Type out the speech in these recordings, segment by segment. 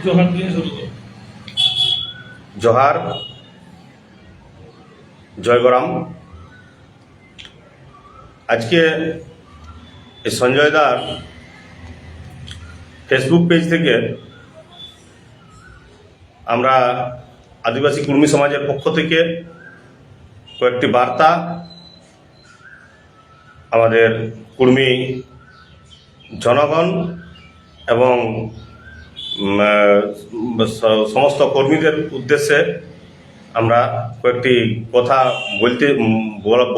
জোহার দিয়ে শুরু করো। জোহার, জয়গরাম। আজকে এই সঞ্জয় দার ফেসবুক পেজ থেকে আমরা আদিবাসী কর্মী সমাজের পক্ষ থেকে কয়েকটি বার্তা আমাদের কর্মী জনগণ এবং সমস্ত কর্মীদের উদ্দেশ্যে আমরা কয়েকটি কথা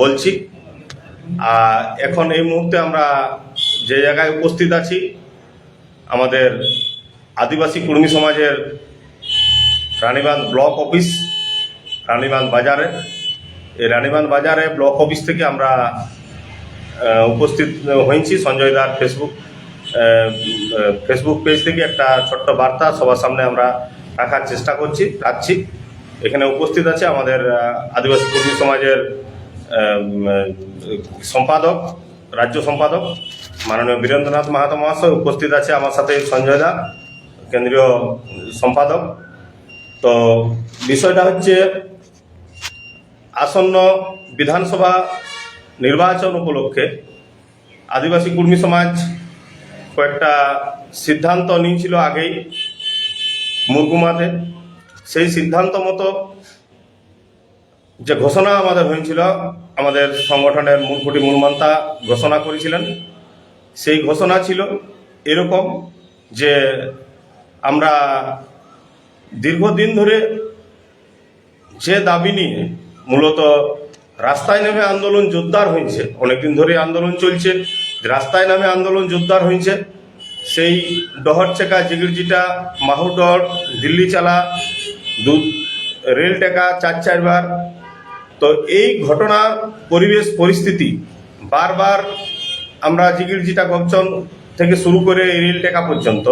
বলছি। আর এখন এই মুহূর্তে আমরা যে জায়গায় উপস্থিত আছি আমাদের আদিবাসী কর্মী সমাজের রানীবাঁধ ব্লক অফিস, রানীবাঁধ বাজারে। এই রানীবাঁধ বাজারে ব্লক অফিস থেকে আমরা উপস্থিত হয়েছি সঞ্জয় দার ফেসবুক পেজ থেকে একটা ছোট্ট বার্তা সবার সামনে আমরা রাখার চেষ্টা রাখছি। এখানে উপস্থিত আছে আমাদের আদিবাসী কর্মী সমাজের সম্পাদক, রাজ্য সম্পাদক মাননীয় বীরেন্দ্রনাথ মাহাতো মহাশয় উপস্থিত আছে, আমার সাথে সঞ্জয় দা কেন্দ্রীয় সম্পাদক। তো বিষয়টা হচ্ছে আসন্ন বিধানসভা নির্বাচন উপলক্ষে আদিবাসী কর্মী সমাজ কয়েকটা সিদ্ধান্ত নিয়েছিল আগেই মুরগুমাতে। সেই সিদ্ধান্ত মতো যে ঘোষণা আমাদের হয়েছিল, আমাদের সংগঠনের মূলকুটি মূলমান্তা ঘোষণা করেছিলেন। সেই ঘোষণা ছিল এরকম যে আমরা দীর্ঘদিন ধরে যে দাবি নিয়ে মূলত রাস্তায় নেমে আন্দোলন জোরদার হয়েছে, অনেকদিন ধরে আন্দোলন চলছে, রাস্তায় নামে আন্দোলন জোরদার হয়েছে। সেই ডহর চেকা জিগিরজিটা মাহুডর দিল্লি চালা রেল টেকা 4 বার। তো এই ঘটনা পরিবেশ পরিস্থিতি বারবার আমরা জিগিরজিটা গবচন থেকে শুরু করে এই রেল টেকা পর্যন্ত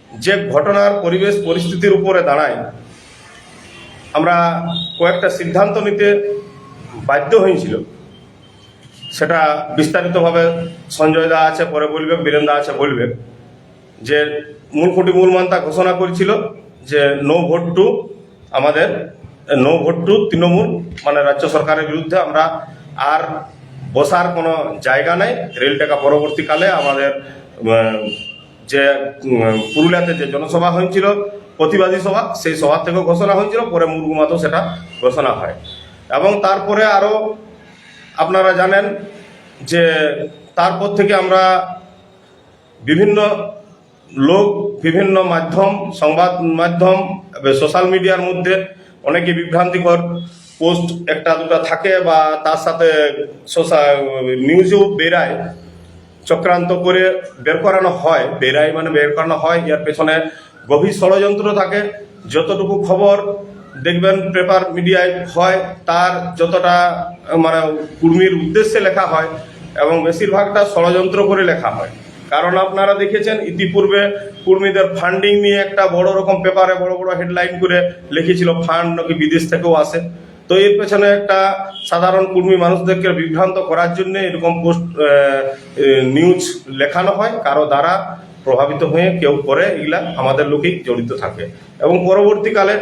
যে ঘটনার পরিবেশ পরিস্থিতির উপরে দাঁড়ায় আমরা কয়েকটা সিদ্ধান্ত নিতে বাধ্য হয়েছিল। সেটা বিস্তারিতভাবে সঞ্জয় দা আছে পরে বলবে, বীরেন্দা আছে বলবে। যে মূলকুটি মূলমান্তা ঘোষণা করেছিল যে নো ভোট টু তৃণমূল, মানে রাজ্য সরকারের বিরুদ্ধে আমরা আর বসার কোনো জায়গা নেই। রেল টেকা পরবর্তীকালে আমাদের যে পুরুলিয়াতে যে জনসভা হয়েছিল প্রতিবাদী সভা, সেই সভা থেকেও ঘোষণা হয়েছিল, পরে মুরগুমাতেও সেটা ঘোষণা হয়। এবং তারপরে আরও আপনারা জানেন যে তারপর থেকে আমরা বিভিন্ন লোক, বিভিন্ন মাধ্যম, সংবাদ মাধ্যম, সোশ্যাল মিডিয়ার মধ্যে অনেকে বিভ্রান্তিকর পোস্ট একটা দুটা থাকে বা তার সাথে নিউজেও বেরায়, চক্রান্ত করে বের করানো হয়। বের করানো হয়, এর পেছনে গভীর ষড়যন্ত্র থাকে। যতটুকু খবর দেখবেন পেপার মিডিয়ায় হয় তার যতটা মানে কর্মীর উদ্দেশ্যে লেখা হয় এবং বেশিরভাগটা ষড়যন্ত্র করে লেখা হয়। কারণ আপনারা দেখেছেন ইতিপূর্বে কর্মীদের ফান্ডিং নিয়ে একটা বড় রকম পেপারে বড় বড় হেডলাইন করে লিখেছিল ফান্ড নাকি বিদেশ থেকেও আসে। তো এর পেছনে একটা সাধারণ কর্মী মানুষদেরকে বিভ্রান্ত করার জন্য এরকম পোস্ট নিউজ লেখানো হয়, কারো দ্বারা প্রভাবিত হয়ে কেউ করে, এগুলা আমাদের লোকেই জড়িত থাকে এবং পরবর্তীকালে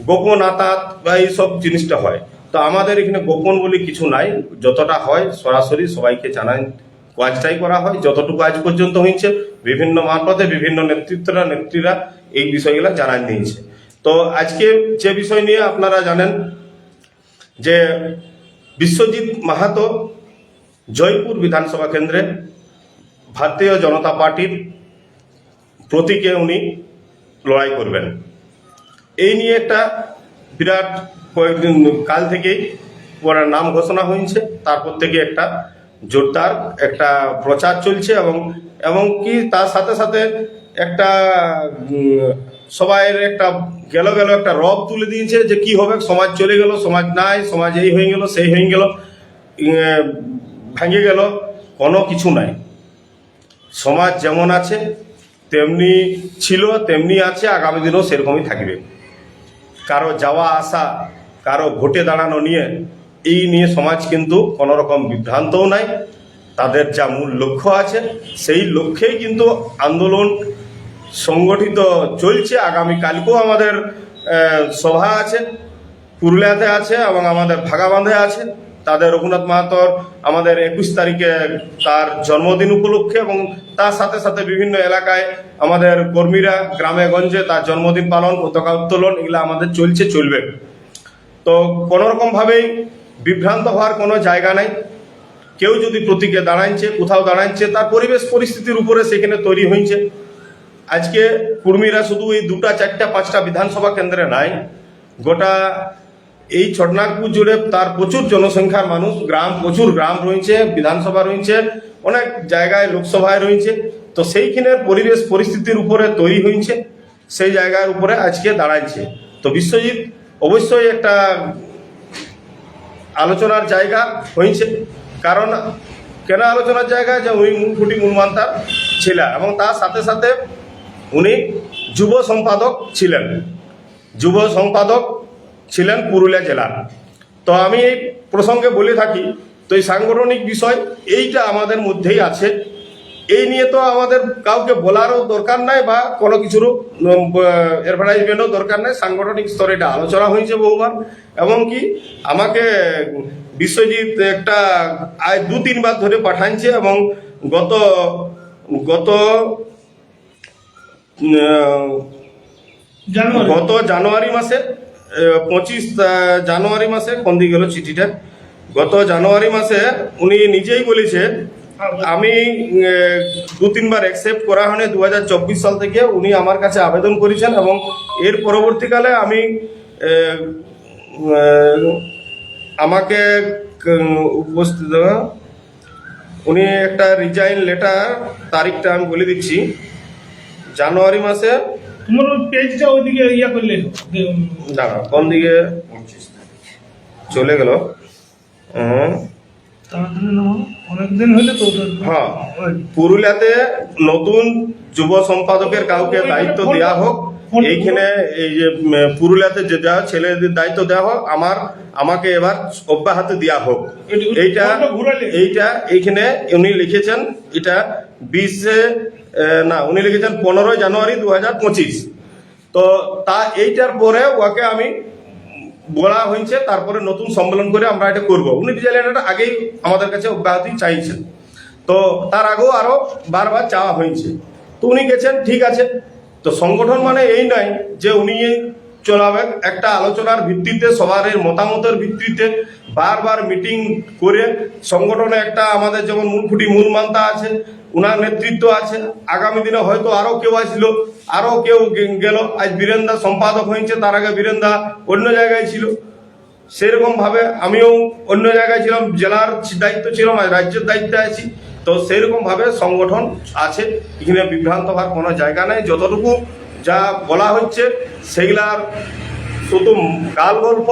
গোপন আতাত বা এইসব জিনিসটা হয়। তো আমাদের এখানে গোপন বলে কিছু নাই, যতটা হয় সরাসরি সবাইকে জানাই কাজটাই করা হয়। যতটুকু আজ পর্যন্ত হয়েছে বিভিন্ন মারফতে বিভিন্ন নেত্রীরা এই বিষয়গুলো জানাই দিয়েছে। তো আজকে যে বিষয় নিয়ে আপনারা জানেন যে বিশ্বজিৎ মাহাতো জয়পুর বিধানসভা কেন্দ্রে ভারতীয় জনতা পার্টির প্রতীকে উনি লড়াই করবেন। এই নিয়ে একটা বিরাট কয়েকদিন কাল থেকেই ওনার নাম ঘোষণা হয়েছে, তারপর থেকে একটা জোরদার একটা প্রচার চলছে এবং কি তার সাথে সাথে একটা সবাইয়ের একটা গেল একটা রব তুলে দিয়েছে যে কি হবে, সমাজ চলে গেল, সমাজ নাই, সমাজ এই হয়ে গেল, সেই হয়ে গেল, ভেঙে গেল। কোনো কিছু নাই, সমাজ যেমন আছে তেমনি ছিল, তেমনি আছে, আগামী দিনেও সেরকমই থাকবে। কারো যাওয়া আসা, কারো ভোটে দাঁড়ানো নিয়ে এই নিয়ে সমাজ কিন্তু কোনো রকম বিভ্রান্তও নাই। তাদের যা মূল লক্ষ্য আছে সেই লক্ষ্যেই কিন্তু আন্দোলন সংগঠিত চলছে। আগামীকালকেও আমাদের সভা আছে, পুরুলিয়াতে আছে এবং আমাদের ভাগাবাঁধে আছে। তাদের রঘুনাথ মাহাতোর আমাদের 21 তারিখে তার জন্মদিন উপলক্ষে, এবং তার সাথে সাথে বিভিন্ন এলাকায় আমাদের কর্মীরা গ্রামে গঞ্জে তার জন্মদিন পালন, পতাকা উত্তোলন, এগুলো আমাদের চলবে। তো কোনোরকমভাবেই বিভ্রান্ত হওয়ার কোনো জায়গা নাই। কেউ যদি প্রতীকে দাঁড়াইছে, কোথাও দাঁড়াইছে, তার পরিবেশ পরিস্থিতির উপরে সেখানে তৈরি হয়েছে। আজকে কুর্মীরা শুধু এই 2টা 4টা 5টা বিধানসভা কেন্দ্রে নাই, গোটা এই ছোটনাগপুর জুড়ে তার প্রচুর জনসংখ্যার মানুষ, প্রচুর গ্রাম রয়েছে, বিধানসভা রয়েছে, অনেক জায়গায় লোকসভায় রয়েছে। তো সেইখানের পরিবেশ পরিস্থিতির উপরে তৈরি হয়েছে, সেই জায়গার উপরে আজকে দাঁড়াইছে। তো বিশ্বজিৎ অবশ্যই একটা আলোচনার জায়গা হয়েছে। কারণ কেন আলোচনার জায়গা, যে উনি মূলফুটি মূলমান্তার ছিলেন এবং তার সাথে সাথে উনি যুব সম্পাদক ছিলেন পুরুলিয়া জেলার। তো আমি এই প্রসঙ্গে বলে থাকি, তো এই সাংগঠনিক বিষয় এইটা আমাদের মধ্যেই আছে। এই নিয়ে তো আমাদের কাউকে বলারও দরকার নাই বা কোনো কিছুরও অ্যাডভার্টাইজমেন্টও দরকার নাই। সাংগঠনিক স্তরে এটা আলোচনা হয়েছে বহুবার, এবং কি আমাকে বিশ্বজিৎ একটা 2-3 বার ধরে পাঠাইছে, এবং গত জানুয়ারি মাসে 25 জানুয়ারি মাসে কোন দিকে গেল চিঠিটা, গত জানুয়ারি মাসে উনি নিজেই বলেছে, আমি 2-3 বার অ্যাকসেপ্ট করা হয়নি। 2024 সাল থেকে উনি আমার কাছে আবেদন করেছেন, এবং এর পরবর্তীকালে আমি আমাকে উপস্থিত উনি একটা রিজাইন লেটার, তারিখটা আমি বলে দিচ্ছি, জানুয়ারি মাসে তোমার পেজটা ওইদিকে ইয়া করলে দাঁড়া কোন দিকে চলে গেল, অনেকদিন হলে তো। হ্যাঁ, পুরুলিয়াতে নতুন যুব সম্পাদকের কাউকে দায়িত্ব দেওয়া হোক। এইখানে এই যে পুরুলিয়াতে যে যা ছেলেদের দায়িত্ব দেওয়া হোক, আমাকে এবার অব্যাহতি দেওয়া হোক। এইটা এইখানে উনি লিখেছেন, এটা 15 জানুয়ারি 2025। তো এইটার পরে ওকে আমি বলা হয়েছে, তারপরে নতুন সম্মেলন করে আমরা এটা করবো। উনি ডিজাইনটা আগেই আমাদের কাছে অব্যাহতি চাইছেন, তো তার আগেও আরো বারবার চাওয়া হয়েছে। তো উনি গেছেন, ঠিক আছে। তো সংগঠন মানে এই নয় যে উনি চলাবেন, একটা আলোচনার ভিত্তিতে, সবার মতামতের ভিত্তিতে বারবার মিটিং করে সংগঠনে একটা আমাদের যেমন মূলফুটি মূলমান্তা আছে, উনার নেতৃত্ব আছে। আগামী দিনে হয়তো আরো কেউ আসছিল, আরো কেউ গেল। আজ বীরেন্দা সম্পাদক হয়েছে, তার আগে বীরেন্দা অন্য জায়গায় ছিল। সেরকম ভাবে আমিও অন্য জায়গায় ছিলাম, জেলার দায়িত্ব ছিলাম, আজ রাজ্যের দায়িত্বে আছি। তো সেইরকম ভাবে সংগঠন আছে, এখানে বিভ্রান্ত হওয়ার কোনো জায়গা নেই। যতটুকু যা বলা হচ্ছে সেগুলার শুধু গাল গল্প।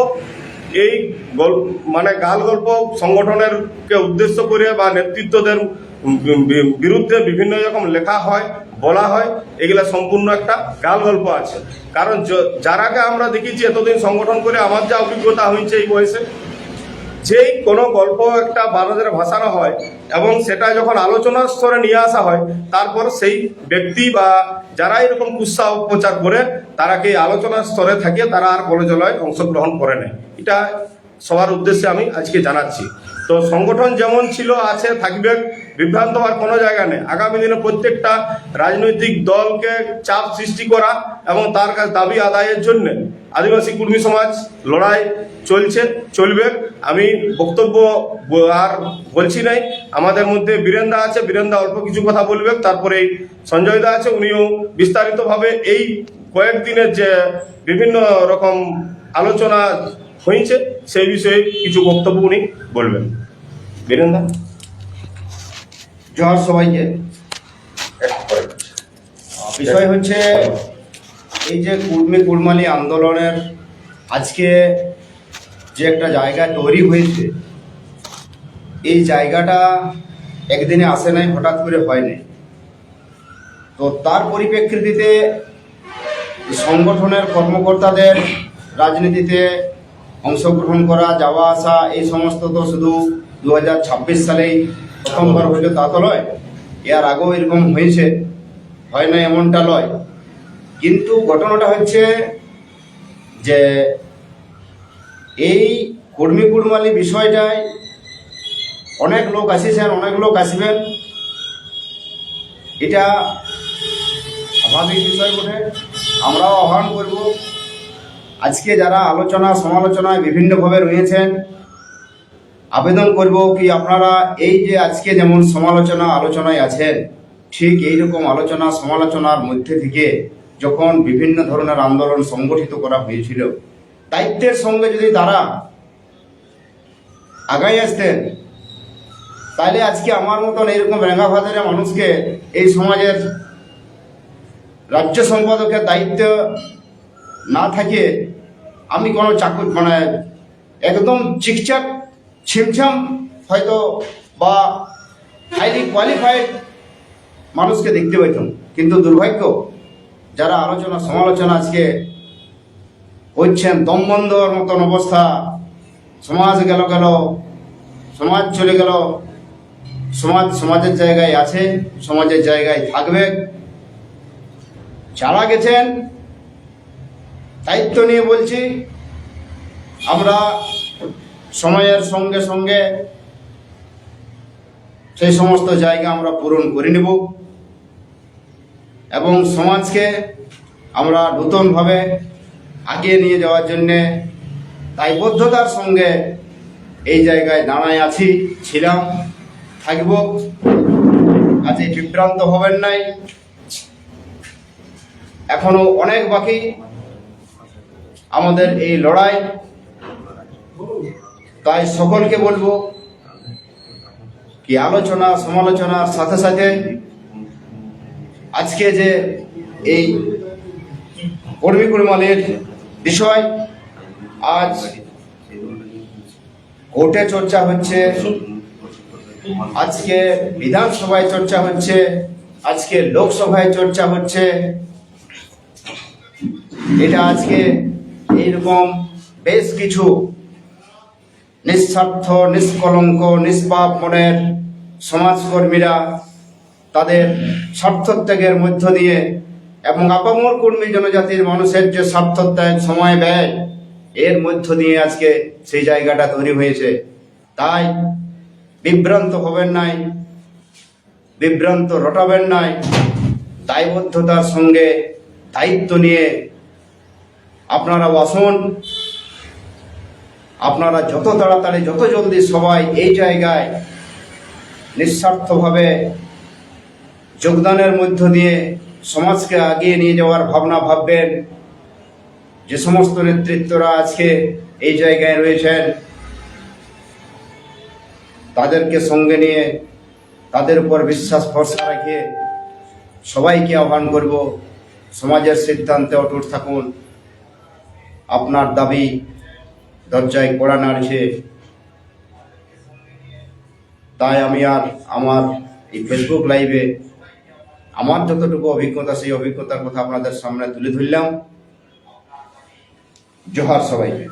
এই গাল গল্প সংগঠনের কে উদ্দেশ্য করে বা নেতৃত্বদের বিরুদ্ধে বিভিন্ন রকম লেখা হয়, বলা হয়, এগুলা সম্পূর্ণ একটা গাল গল্প আছে। কারণ যারাকে আমরা দেখেছি এতদিন সংগঠন করে, আমার যা অভিজ্ঞতা হয়েছে এই বয়সে, যেই কোনো গল্প একটা বাজারে ভাসানো হয় এবং সেটা যখন আলোচনার স্তরে নিয়ে আসা হয়, তারপর সেই ব্যক্তি বা যারা এরকম কুৎসা প্রচার করে, তারা কি আলোচনার স্তরে থাকে, তারা আর আলোচনায় অংশগ্রহণ করে নেয়। এটা সবার উদ্দেশ্যে আমি আজকে জানাচ্ছি। তো সংগঠন যেমন ছিল, আছে, থাকবে, বিভ্রান্ত হওয়ার কোনো জায়গা নেই। আগামী দিনে প্রত্যেকটা রাজনৈতিক দলকে চাপ সৃষ্টি করা এবং তার কাছে দাবি আদায়ের জন্য আদিবাসী কর্মী সমাজ লড়াই চলবে। আমি বক্তব্য আর বলছি নাই। আমাদের মধ্যে বীরেন্দা আছে, বীরেন্দা অল্প কিছু কথা বলবে, তারপরে সঞ্জয় দা আছে, উনিও বিস্তারিতভাবে এই কয়েকদিনের যে বিভিন্ন রকম আলোচনা হয়েছে সেই বিষয়ে কিছু বক্তব্য উনি বলবেন। বীরেন্দা। জোহার সবাইকে। বিষয় হচ্ছে এই যে কুর্মালি আন্দোলনের আজকে যে একটা জায়গা তৈরি হয়েছে, এই জায়গাটা একদিনে আসে নাই, হঠাৎ করে হয়নি। তো তার পরিপ্রেক্ষিতে সংগঠনের কর্মকর্তাদের রাজনীতিতে অংশগ্রহণ করা, যাওয়া আসা, এই সমস্ত তো শুধু 2026 সালেই প্রথমবার হইল তা তো নয়, এর আগেও এরকম হয়েছে, হয় না এমনটা নয়। কিন্তু ঘটনাটা হচ্ছে যে এই কর্মী কুড়মালি বিষয়টায় অনেক লোক আসিছেন, অনেক লোক আসবেন, এটা স্বাভাবিক বিষয় বটে। আমরাও আহ্বান করব আজকে যারা আলোচনা সমালোচনায় বিভিন্নভাবে রয়েছেন, আবেদন করব কি আপনারা এই যে আজকে যেমন সমালোচনা আলোচনায় আছেন, ঠিক এইরকম আলোচনা সমালোচনার মধ্যে থেকে যখন বিভিন্ন ধরনের আন্দোলন সংগঠিত করা হয়েছিল, দায়িত্বের সঙ্গে যদি তারা আগাই আসতেন, তাহলে আজকে আমার মতন এইরকম রেঙ্গাভাতের মানুষকে এই সমাজের রাজ্য সম্পাদকের দায়িত্ব না থাকে আমি কোনো চাকরি একদম চিকচাক ছিমছাম হয়তো বা হাইলি কোয়ালিফাইড মানুষকে দেখতে পাইতাম। কিন্তু দুর্ভাগ্য যারা আলোচনা সমালোচনা আজকে করছেন, দমবন্ধর মতন অবস্থা, সমাজ গেল সমাজ চলে গেল, সমাজের জায়গায় আছে, সমাজের জায়গায় থাকবে। যারা গেছেন দায়িত্ব নিয়ে বলছি, আমরা সময়ের সঙ্গে সঙ্গে সেই সমস্ত জায়গা আমরা পূরণ করে নেব এবং সমাজকে আমরা নতুনভাবে আগিয়ে নিয়ে যাওয়ার জন্যে দায়বদ্ধতার সঙ্গে এই জায়গায় দাঁড়ায় আছি, ছিলাম, থাকব। আজ এই বিভ্রান্ত হবেন নাই, এখনো অনেক বাকি আমাদের এই লড়াই। তাই সকলকে বলবো কি আলোচনা সমালোচনার সাথে সাথে আজকে যে এই কর্মী কুড়মালির বিষয় আজ কোর্টে চর্চা হচ্ছে, আজকে বিধানসভায় চর্চা হচ্ছে, আজকে লোকসভায় চর্চা হচ্ছে। এটা আজকে এইরকম বেশ কিছু নিঃস্বার্থ নিষ্কলঙ্ক নিষ্পাপ মনের সমাজকর্মীরা তাদের স্বার্থত্যাগের মধ্য দিয়ে এবং আপামর কর্মী জনজাতির মানুষের যে স্বার্থত্যাগ সময় ব্যয় এর মধ্য দিয়ে আজকে সেই জায়গাটা তৈরি হয়েছে। তাই বিভ্রান্ত হবেন নাই, বিভ্রান্ত রটাবেন নাই, দায়বদ্ধতার সঙ্গে দায়িত্ব নিয়ে আপনারা আসুন। আপনারা যত তাড়াতাড়ি যত জলদি সবাই এই জায়গায় নিঃস্বার্থভাবে যোগদানের মধ্য দিয়ে সমাজকে এগিয়ে নিয়ে যাওয়ার ভাবনা ভাববেন। যে সমস্ত নেতৃত্বরা আজকে এই জায়গায় রয়েছেন তাদেরকে সঙ্গে নিয়ে তাদের উপর বিশ্বাস ভরসা রেখে সবাইকে আহ্বান করব, সমাজের সিদ্ধান্তে অটুট থাকুন। আপনার দাবি দরজায় কড়া নাড়ছে। তাই আমি আর আমার এই ফেসবুক লাইভে আমার যতটুকু অভিজ্ঞতা সেই অভিজ্ঞতার কথা আপনাদের সামনে তুলে ধরলাম। জোহার সবাইকে।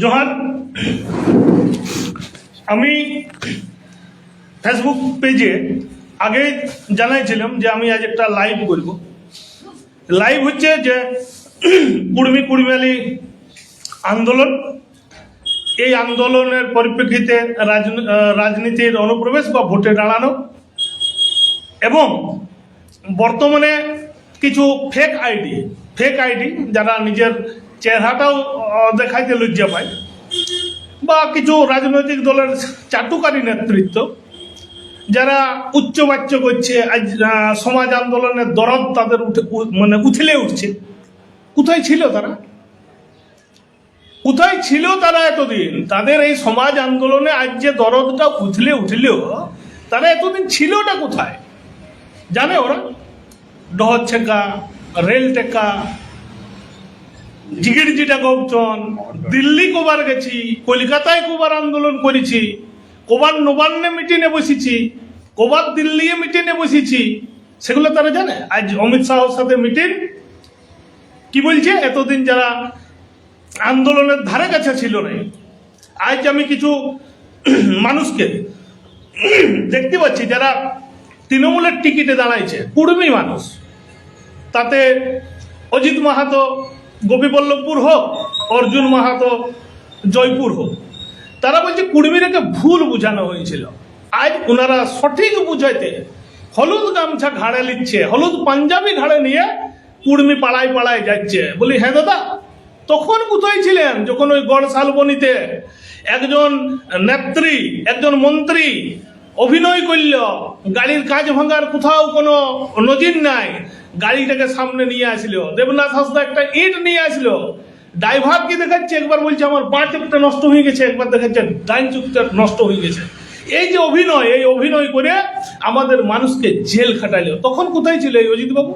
জোহার। আমি ফেসবুক পেজে আগে জানাইছিলাম যে আমি আজ একটা লাইভ করব। লাইভ হচ্ছে যে কুড়মি কুড়মালি আন্দোলন, এই আন্দোলনের পরিপ্রেক্ষিতে রাজনীতির অনুপ্রবেশ বা ভোটে দাঁড়ানো এবং বর্তমানে কিছু ফেক আইডি যারা নিজের চেহারাটাও দেখাইতে লজ্জা পায় বা কিছু রাজনৈতিক দলের চাটুকারী নেতৃত্ব যারা উচ্চবাচ্য করছে, আজ সমাজ আন্দোলনের দরদ তাদের উথলে উঠছে। কোথায় ছিল তারা এতদিন? তাদের এই সমাজ আন্দোলনে আজ যে দরদটা উথলে উঠলেও তারা এতদিন ছিলটা কোথায় জানে ওরা? ডহর ছেঁকা, রেল টেকা, জিগিরজিটা গৌচন, দিল্লি কবার গেছি, কলকাতায় কবার আন্দোলন করেছি, কবার নবান্নে মিটিংয়ে বসেছি, কবার দিল্লি মিটিংয়ে বসেছি, সেগুলো তারা জানে? আজ অমিত শাহর সাথে মিটিং, কি বলছে? এতদিন যারা আন্দোলনের ধারে কাছে ছিল না, আজ আমি কিছু মানুষকে দেখতে পাচ্ছি যারা তৃণমূলের টিকিটে দাঁড়াইছে কুর্মী মানুষ, তাতে অজিত মাহাতো গোপীবল্লভপুর হোক, অর্জুন মাহাতো জয়পুর হোক, তারা বলছে কুর্মীরাকে ভুল বোঝানো হয়েছিল। আজ ওনারা সঠিক বুঝাইতে হলুদ গামছা ঘাড়ে নিচ্ছে, হলুদ পাঞ্জাবি ঘাড়ে নিয়ে কুর্মী পাড়ায় পাড়ায় যাচ্ছে। বলি হ্যাঁ দাদা, তখন কোথায় ছিলেন যখন ওই গড় শালবনীতে একজন নেত্রী, একজন মন্ত্রী অভিনয় করল, গাড়ির কাজ ভাঙার কোথাও কোনো নজির নাই, গাড়িটাকে সামনে নিয়ে আসলো, দেবনাথ হাসদা একটা ইট নিয়ে আসলো, ড্রাইভার কি দেখাচ্ছে, একবার বলছে আমার বাঁ চোখটা নষ্ট হয়ে গেছে, একবার দেখাচ্ছে ডাইন চোখটা নষ্ট হয়ে গেছে। এই যে অভিনয়, এই অভিনয় করে আমাদের মানুষকে জেল খাটাইল। তখন কোথায় ছিল এই অজিত বাবু?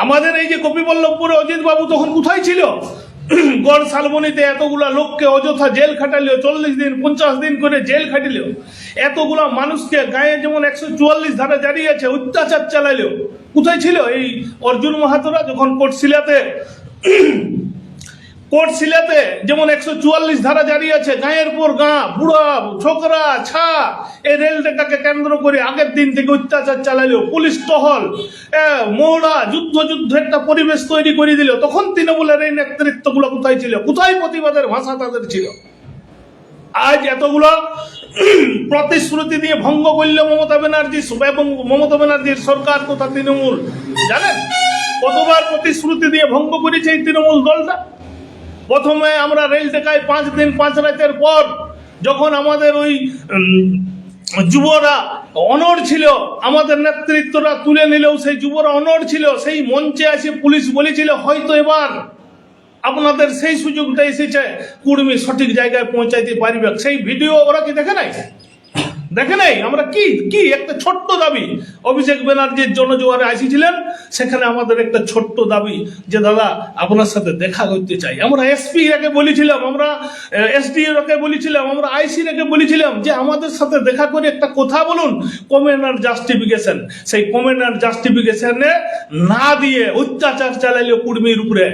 আমাদের এই যে গোপীবল্লভপুরে অজিত বাবু তখন কোথায় ছিল? গড় শালবনীতে এতগুলা লোককে অযথা জেল খাটাইল, 40 দিন 50 দিন করে জেল খাটিল, এতগুলা মানুষকে গায়ে যেমন 144 ধারা জারি আছে অত্যাচার চালাইল। কোথায় ছিল এই অর্জুন মাহাতোরা যখন কোর্টশিলাতে যেমন 144 ধারা জারি আছে, গাঁয়ের পর গাঁ, বুড়া ছোকরা ছা, এই রেলটাকে কেন্দ্র করে আগের দিন থেকে অত্যাচার চালাইল, পুলিশ টহল, মহড়া, যুদ্ধ একটা পরিবেশ তৈরি করে দিল। তখন তৃণমূলের এই নেতৃত্বগুলো কোথায় ছিল? কোথায় প্রতিবাদের ভাষা তাদের ছিল? আজ এতগুলো প্রতিশ্রুতি দিয়ে ভঙ্গ করল মমতা ব্যানার্জি এবং মমতা ব্যানার্জির সরকার তথা তৃণমূল। জানেন কতবার প্রতিশ্রুতি দিয়ে ভঙ্গ করেছে এই তৃণমূল দলটা? প্রথমে আমরা রেল টেকায় 5 দিন 5 রাতের পর যখন আমাদের ওই যুবরা অনড় ছিল, আমাদের নেতৃত্বরা তুলে নিলেও সেই যুবরা অনড় ছিল, সেই মঞ্চে এসে পুলিশ বলেছিল হয়তো এবার আপনাদের সেই সুযোগটা এসেছে, কুর্মী সঠিক জায়গায় পৌঁছাইতে পারবে। সেই ভিডিও ওরা কি দেখে নাই? দেখে নাই? আমরা কি একটা ছোট্ট দাবি, অভিষেক ব্যানার্জির জনজোয়ারে আসিছিলেন, সেখানে আমাদের একটা ছোট্ট দাবি যে দাদা আপনার সাথে দেখা করতে চাই। আমরা এসপি রেখে বলেছিলাম, আমরা এসডিও রেখে বলেছিলাম, আমরা আইসি রেখে বলেছিলাম যে আমাদের সাথে দেখা করে একটা কথা বলুন, কমেন্ট আর জাস্টিফিকেশন। সেই কমেন্ট আর জাস্টিফিকেশনে না দিয়ে অত্যাচার চালাইল কুর্মীর উপরে।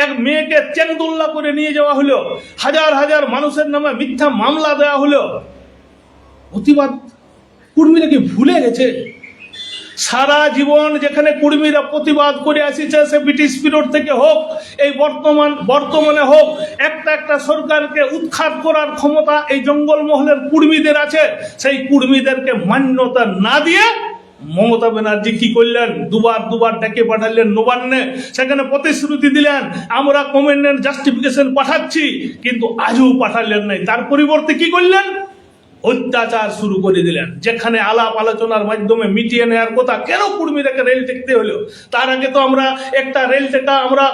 এক মেয়েকে চেংদুল্লা করে নিয়ে যাওয়া হলো, হাজার হাজার মানুষের নামে মিথ্যা মামলা দেওয়া হলো। প্রতিবাদ কুর্মীরা কি ভুলে গেছে? সারা জীবন যেখানে কুর্মীরা প্রতিবাদ করে আসিছে, সে ব্রিটিশ পিরিয়ড থেকে হোক, এই বর্তমানে হোক, একটা সরকারকে উৎখাত করার ক্ষমতা এই জঙ্গলমহলের কুর্মীদের আছে। সেই কুর্মীদেরকে মান্যতা না দিয়ে মমতা ব্যানার্জি কি করলেন? দুবার ডেকে পাঠালেন নবান্নে, সেখানে প্রতিশ্রুতি দিলেন আমরা কমেন্ট জাস্টিফিকেশন পাঠাচ্ছি, কিন্তু আজও পাঠালেন নাই। তার পরিবর্তে কি করলেন? অত্যাচার শুরু করে দিলেন। যেখানে আলাপ আলোচনার মাধ্যমে মিটিয়ে নেওয়ার কথা, কেন কুর্মীদেরকে রেল টেকতে হলো? তার আগে তো আমরা একটা রেল টেকা আমরা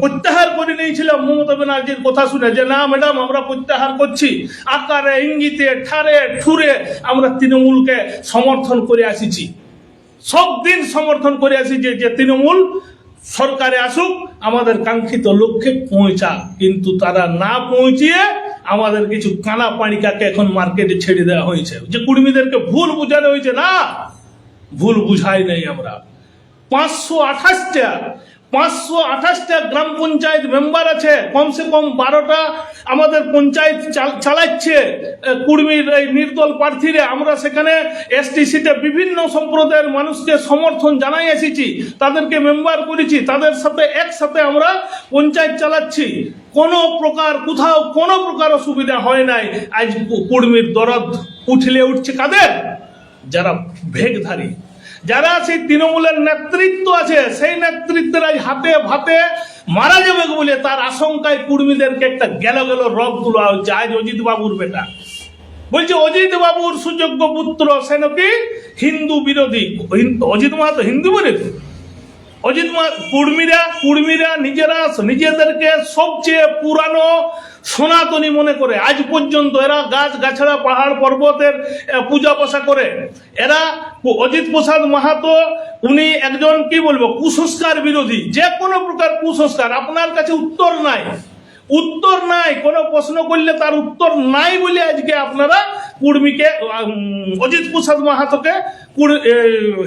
প্রত্যাহার করে নিয়েছিলাম মমতা ব্যানার্জির কথা শুনে, যে না ম্যাডাম আমরা প্রত্যাহার করছি। আকারে ইঙ্গিতে ঠারে ঠুরে আমরা তৃণমূলকে সমর্থন করে আসিছি, সব দিন সমর্থন করে আসিছি যে তৃণমূল সরকারে আসুক, আমাদের কাঙ্ক্ষিত লক্ষ্যে পৌঁছা। কিন্তু তারা না পৌঁছিয়ে আমাদের কিছু কানা পাড়িকাকে এখন মার্কেটে ছেড়ে দেওয়া হয়েছে, যে কুর্মীদেরকে ভুল বুঝানো হয়েছে। না, ভুল বুঝাই নাই আমরা। 528টা গ্রাম পঞ্চায়েত মেম্বার আছে, কমসে কম 12টা আমাদের পঞ্চায়েত চালাচ্ছে কুর্মীর এই নির্দল প্রার্থীরা। আমরা সেখানে এসটি সিটে বিভিন্ন সম্প্রদায়ের মানুষকে সমর্থন জানাই এসেছি, তাদেরকে মেম্বার করেছি, তাদের সাথে একসাথে আমরা পঞ্চায়েত চালাচ্ছি। কোনো প্রকার কোথাও কোনো প্রকার অসুবিধা হয় নাই। আজ কুর্মীর দরদ উঠছে কাদের? যারা ভেগধারী, যারা সেই তৃণমূলের নেতৃত্ব আছে, সেই নেতৃত্বের আজ হাতে ভাতে মারা যাবে বলে তার আশঙ্কায় কুর্মীদেরকে একটা গেল রব তোলা হচ্ছে। আজ অজিত বাবুর বেটা বলছে অজিত বাবুর সুযোগ্য পুত্র, সে নাকি হিন্দু বিরোধী। অজিত মাহাতো হিন্দু বিরোধী? অজিত কুর্মীরা নিজেদেরকে সবচেয়ে পুরানো সনাতনী মনে করে। আজ পর্যন্ত এরা গাছ গাছড়া পাহাড় পর্বতের পূজা পাশা করে। এরা অজিত প্রসাদ মাহাতো উনি একজন কি বলবো কুসংস্কার বিরোধী। যে কোনো প্রকার কুসংস্কার, আপনার কাছে উত্তর নাই, কোনো প্রশ্ন করলে তার উত্তর নাই বলে আজকে আপনারা কুর্মীকে অজিত প্রসাদ মাহাতোকে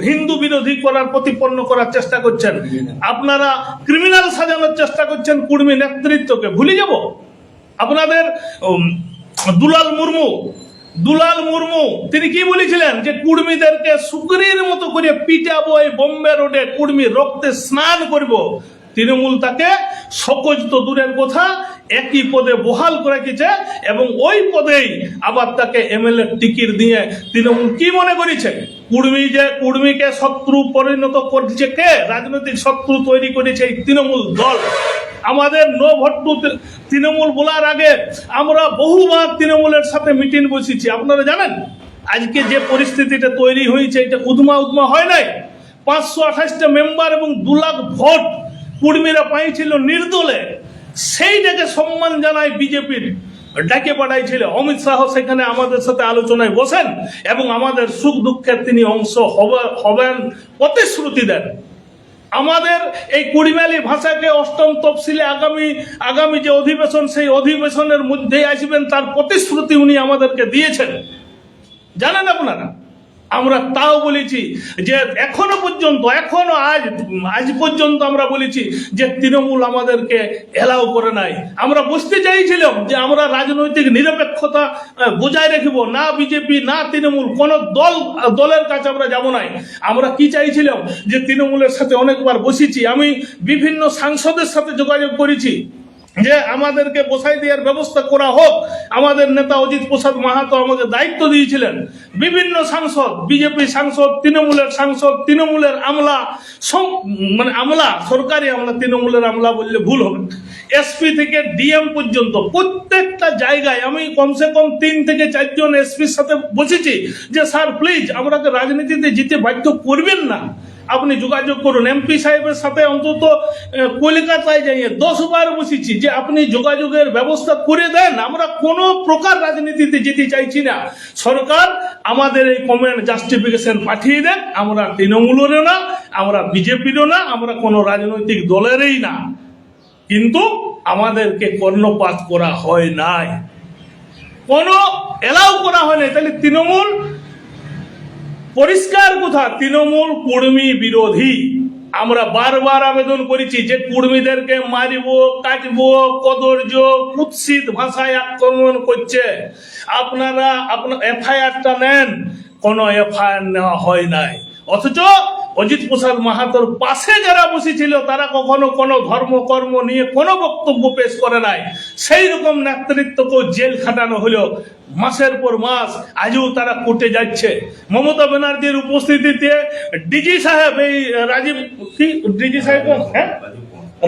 হিন্দু বিরোধী করার প্রতিপন্ন করার চেষ্টা করছেন। আপনারা ক্রিমিনাল সাজানোর চেষ্টা করছেন কুর্মী নেতৃত্বকে। ভুলে যাব আপনাদের দুলাল মুর্মু দুলাল মুর্মু তিনি কি বলেছিলেন যে কুর্মীদেরকে শুকরির মতো করে পিটাবো, এই বোম্বে রোডে কুর্মী রক্তে স্নান করব। তৃণমূল তাকে সকজ তো দূরের কথা একই পদে বহাল করে রেখেছে এবং ওই পদেই আবার তাকে এমএলএ টিকিট দিয়ে তৃণমূল কি মনে করেছে কুর্মীকে শত্রু পরিণত করছে কে? রাজনৈতিক শত্রু তৈরি করেছে এই তৃণমূল দল। আমাদের নো ভোট টু তৃণমূল বলার আগে আমরা বহুবার তৃণমূলের সাথে মিটিং বসেছি। আপনারা জানেন আজকে যে পরিস্থিতিটা তৈরি হয়েছে এটা উদ্মা হয় নাই। 528টা মেম্বার এবং 2 লাখ ভোট কুর্মীরা পাইছিল নির্দলে, সেইটাকে সম্মান জানায় বিজেপির ডাকে পাঠাইছিল অমিত শাহ। সেখানে আমাদের সাথে আলোচনায় বসেন এবং আমাদের সুখ দুঃখের তিনি অংশ হবেন প্রতিশ্রুতি দেন। আমাদের এই কুড়িমালি ভাষাকে অষ্টম তফসিলে আগামী যে অধিবেশন সেই অধিবেশনের মধ্যেই আসবেন তার প্রতিশ্রুতি উনি আমাদেরকে দিয়েছেন। জানেন আপনারা, আমরা তাও বলেছি যে এখনো আজ পর্যন্ত আমরা বলেছি যে তৃণমূল আমাদেরকে এলাও করে নাই। আমরা বুঝতে চাইছিলাম যে আমরা রাজনৈতিক নিরপেক্ষতা বজায় রাখব, না বিজেপি না তৃণমূল কোন দলের কাছে আমরা যাব নাই। আমরা কি চাইছিলাম যে তৃণমূলের সাথে অনেকবার বসেছি, আমি বিভিন্ন সাংসদের সাথে যোগাযোগ করেছি যে আমাদেরকে বসাই দেওয়ার ব্যবস্থা করা হোক। আমাদের নেতা অজিত প্রসাদ মাহাতো আমাকে দায়িত্ব দিয়েছিলেন। বিভিন্ন সাংসদ, বিজেপি সাংসদ, তৃণমূলের সাংসদ, তৃণমূলের আমলা, মানে আমলা, সরকারি আমলা, তৃণমূলের আমলা বললে ভুল হবে, এসপি থেকে ডিএম পর্যন্ত প্রত্যেকটা জায়গায় আমি কমসে কম 3 থেকে 4 জন এসপির সাথে বসেছি যে স্যার প্লিজ আমাকে রাজনীতিতে যেতে বাধ্য করবেন না, আপনি যোগাযোগ করুন। এমপি সাহেবের সাথে অন্তত কলকাতায় যাইয়ে 10 বার বসেছি যে আপনি যোগাযোগের ব্যবস্থা করে দেন, আমরা কোনো প্রকার রাজনীতিতে যেতে চাইছি না। সরকার আমাদের এই কমেন্ট জাস্টিফিকেশন পাঠিয়ে দেন, আমরা তৃণমূলেরও না, আমরা বিজেপিরও না, আমরা কোনো রাজনৈতিক দলেরই না। কিন্তু আমাদেরকে কর্ণপাত করা হয় নাই, কোনো এলাও করা হয় নাই। তাহলে তৃণমূল পরিষ্কার কথা, তৃণমূল কুর্মী বিরোধী। আমরা বারবার আবেদন করেছি যে কুর্মীদেরকে মারিব, কাটবো, কদর্য, কুৎসিত ভাষায় আক্রমণ করছে। আপনারা আপনার এফআইআরটা নেন, কোনো এফআইআর নেওয়া হয় নাই। অথচ অজিত প্রসাদ মাহাতোর পাশে যারা বসেছিল তারা কখনো কোনো ধর্মকর্ম নিয়ে কোনো বক্তব্য পেশ করে নাই। সেই রকম নেতৃত্বকেও জেল খাটানো হলো মাসের পর মাস, আজও তারা কোর্টে যাচ্ছে। মমতা ব্যানার্জির উপস্থিতিতে ডিজি সাহেব, এই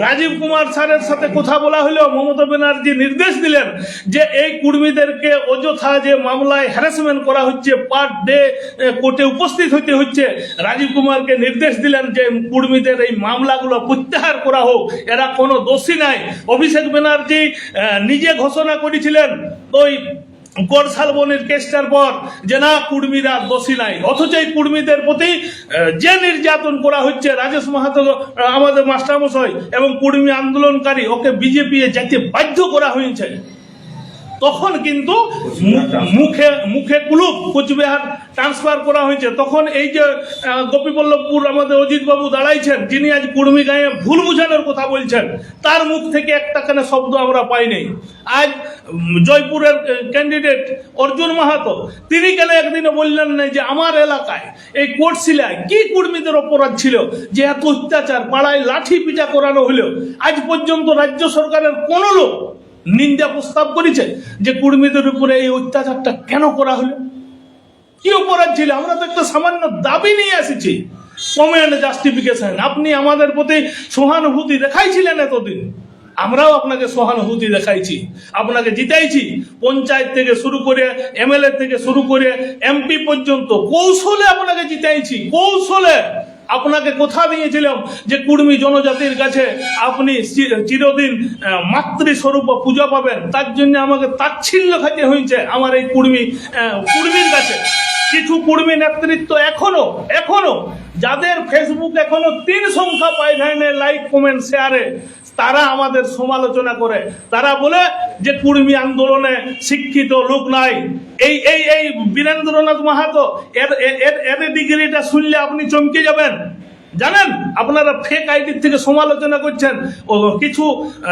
রাজীব কুমার স্যারের সাথে কথা বলা হলো। মমতা ব্যানার্জি নির্দেশ দিলেন যে এই কুর্মীদেরকে অযথা যে মামলায় হ্যারাসমেন্ট করা হচ্ছে, পার ডে কোর্টে উপস্থিত হতে হচ্ছে, রাজীব কুমারকে নির্দেশ দিলেন যে কুর্মীদের এই মামলাগুলো প্রত্যাহার করা হোক, এরা কোনো দোষী নাই। অভিষেক ব্যানার্জি নিজে ঘোষণা করেছিলেন ওই গড়শালবনের কেসটার পর যে না কুর্মীরা দোষী নাই, অথচ এই কুর্মীদের প্রতি যে নির্যাতন করা হচ্ছে, রাজেশ মাহাতো আমাদের মাস্টারমশাই এবং কুর্মী আন্দোলনকারী, ওকে বিজেপি যেতে বাধ্য করা হয়েছে। তখন কিন্তু মুখে কুলুপ কোচবিহার ট্রান্সফার করা হয়েছে। তখন এই যে গোপীবল্লভপুর আমাদের অজিত বাবু দাঁড়াইছেন, যিনি আজ কুর্মী গায়ে ভুল বুঝানোর কথা বলছেন, তার মুখ থেকে একটা কেন শব্দ আমরা পাইনি। আজ জয়পুরের ক্যান্ডিডেট অর্জুন মাহাতো, তিনি কেন একদিনে বললেন না যে আমার এলাকায় এই কোটশিলায় কি কুর্মীদের অপরাধ ছিল যে এত অত্যাচার, পাড়ায় লাঠি পিটা করানো হলো। আজ পর্যন্ত রাজ্য সরকারের কোনো লোক নিন্দা প্রস্তাব করেছে যে কুর্মীদের উপরে এই অত্যাচারটা কেন করা হলো, কি অপরাধ ছিল? আমরা তো একটা সামান্য দাবি নিয়ে এসেছি, কমেন্ট জাস্টিফিকেশন। আপনি আমাদের প্রতি সহানুভূতি দেখাইছিলেন এতদিন, আমরাও আপনাকে সহানুভূতি দেখাইছি, আপনাকে জিতাইছি। পঞ্চায়েত থেকে শুরু করে এমএলএ থেকে শুরু করে এমপি পর্যন্ত কৌশলে আপনাকে জিতাইছি, কৌশলে। আপনাকে কথা দিয়েছিলাম যে কুর্মী জনজাতির কাছে আপনি চিরদিন মাতৃস্বরূপ পূজা পাবেন, তার জন্য আমাকে তাচ্ছিল্য খাইতে হয়েছে আমার এই কুর্মীর কাছে। কিছু কুর্মী নেতৃত্ব এখনো যাদের ফেসবুক এখনো 3 সংখ্যা পায় না লাইক কমেন্ট শেয়ারে, তারা আমাদের সমালোচনা করে। তারা বলে যে কুর্মী আন্দোলনে শিক্ষিত লোক নাই। এই বীরেন্দ্রনাথ মাহাতো এর ডিগ্রিটা শুনলে আপনি চমকে যাবেন। জানেন আপনারা ফেক আইডি থেকে সমালোচনা করছেন ও কিছু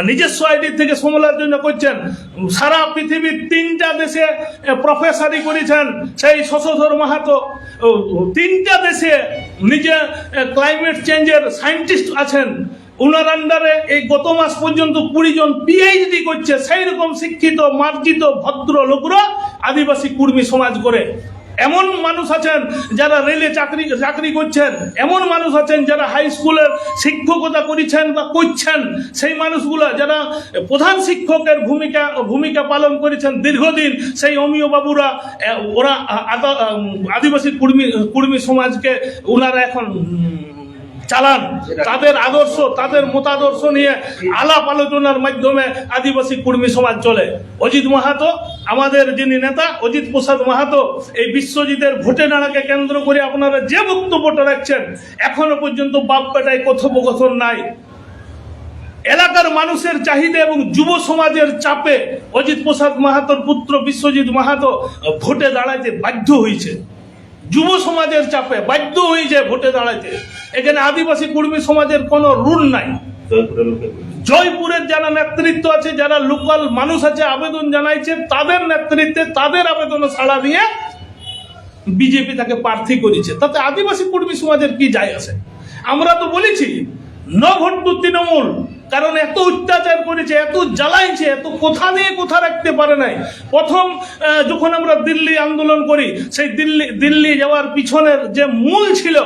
নিজস্ব আইডি থেকে সমালোচনা করছেন। সারা পৃথিবীর 3টা দেশে প্রফেসরি করেছেন সেই শশধর মাহাতো। 3টা দেশে নিজে ক্লাইমেট চেঞ্জের সায়েন্টিস্ট আছেন। উনার আন্ডারে এই গত মাস পর্যন্ত 20 জন পিএইচডি করছে। সেই রকম শিক্ষিত মার্জিত ভদ্র লোকরা আদিবাসী কুর্মী সমাজ করে। এমন মানুষ আছেন যারা রেলে চাকরি করছেন, এমন মানুষ আছেন যারা হাই স্কুলের শিক্ষকতা করেছেন বা করছেন, সেই মানুষগুলো যারা প্রধান শিক্ষকের ভূমিকা পালন করেছেন দীর্ঘদিন, সেই অমিয় বাবুরা ওরা আদিবাসী কুর্মী সমাজকে ওনারা এখন চালান। তাদের আদর্শ, তাদের মতাদর্শ নিয়ে আলাপ আলোচনার মাধ্যমে আদিবাসী কুর্মী সমাজ চলে। অজিত মাহাতো, আমাদের যিনি নেতা অজিত প্রসাদ মাহাতো, এই বিশ্বজিতের ভোটে দাঁড়াকে কেন্দ্র করে আপনারা যে বক্তব্যটা রাখছেন, এখনো পর্যন্ত বাপ বেটায় কথোপকথন নাই। এলাকার মানুষের চাহিদা এবং যুব সমাজের চাপে অজিত প্রসাদ মাহাতোর পুত্র বিশ্বজিৎ মাহাতো ভোটে দাঁড়াইতে বাধ্য হয়েছে। যুব সমাজের চাপে বাধ্য হয়েছে ভোটে দাঁড়াইতে। এখানে আদিবাসী কুর্মী সমাজের কোনো রুল নাই। জয়পুরের যারা নেতৃত্ব আছে, যারা লোকাল মানুষ আছে, আবেদন জানাইছে, তাদের নেতৃত্বে তাদের আবেদন সাড়া দিয়ে বিজেপি তাকে প্রার্থী করেছে। তাতে আদিবাসী কুর্মী সমাজের কি যায় আসে? আমরা তো বলেছি নো ভোট টু তৃণমূল, কারণ এত অত্যাচার করেছে, এত জ্বালাইছে, এত কোথা নিয়ে কোথা রাখতে পারে নাই। প্রথম যখন আমরা দিল্লি আন্দোলন করি, সেই দিল্লি যাওয়ার পিছনের যে মূল ছিল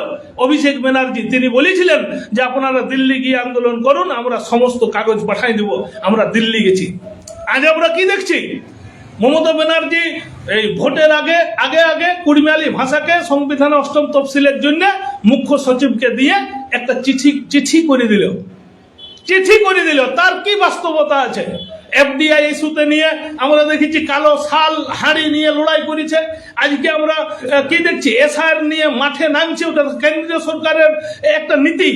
অভিষেক ব্যানার্জি, তিনি বলেছিলেন যে আপনারা দিল্লি গিয়ে আন্দোলন করুন, আমরা সমস্ত কাগজ পাঠাই দেব। আমরা দিল্লি গেছি। আজ আমরা কি দেখছি? মমতা ব্যানার্জি এই ভোটের আগে কুড়মালি ভাষাকে সংবিধান 8ম তফসিলের জন্য মুখ্য সচিবকে দিয়ে একটা চিঠি করে দিল। তার কি বাস্তবতা আছে? এফডিআই ইস্যুতে নিয়ে আমরা দেখেছি কালো শাল হাঁড়ি নিয়ে লড়াই করেছে। আজকে আমরা কি দেখছি? এসআর নিয়ে মাঠে নামছে। ওটা কেন্দ্রীয় সরকারের একটা নীতি,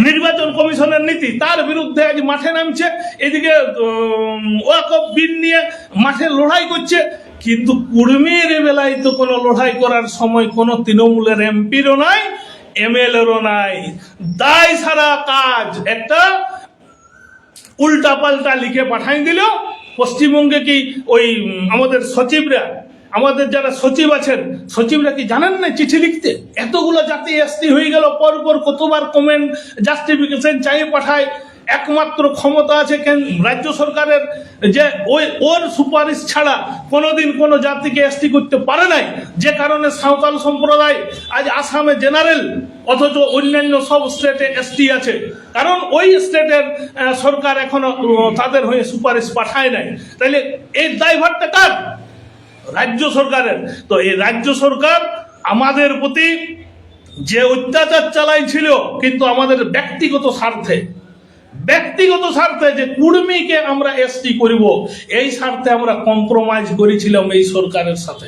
নির্বাচন কমিশনের নীতি, তার বিরুদ্ধে আজ মাঠে নামছে। এদিকে ওয়াকফ বিল নিয়ে মাঠে লড়াই করছে। কিন্তু কুর্মীর বেলায় তো কোনো লড়াই করার সময় কোনো তৃণমূলের এমপিরও নাই, এমএলএরও নাই। দায় সারা কাজ একটা উল্টা পাল্টা লিখে পাঠাই দিল। পশ্চিমবঙ্গে কি ওই আমাদের সচিবরা, আমাদের যারা সচিব আছেন, সচিবরা কি জানেন না চিঠি লিখতে? এতগুলো জাতি এসটি হয়ে গেল, পরপর কতবার কমেন্ট জাস্টিফিকেশন চাই পাঠায়। একমাত্র ক্ষমতা আছে রাজ্য সরকারের, যে ওর সুপারিশ ছাড়া কোনোদিন কোনো জাতিকে এসটি করতে পারে নাই। যে কারণে সাঁওতাল সম্প্রদায় আজ আসামে জেনারেল, অথচ অন্যান্য সব স্টেটে এসটি আছে। কারণ ওই স্টেটের সরকার এখনো তাদের হয়ে সুপারিশ পাঠায় নাই। তাইলে এই দায়ভারটা কার? রাজ্য সরকারের। তো এই রাজ্য সরকার আমাদের প্রতি যে অত্যাচার চালাইছিল, কিন্তু আমাদের ব্যক্তিগত স্বার্থে যে কুর্মীকে আমরা এসটি করিব, এই স্বার্থে আমরা কম্প্রোমাইজ করেছিলাম এই সরকারের সাথে।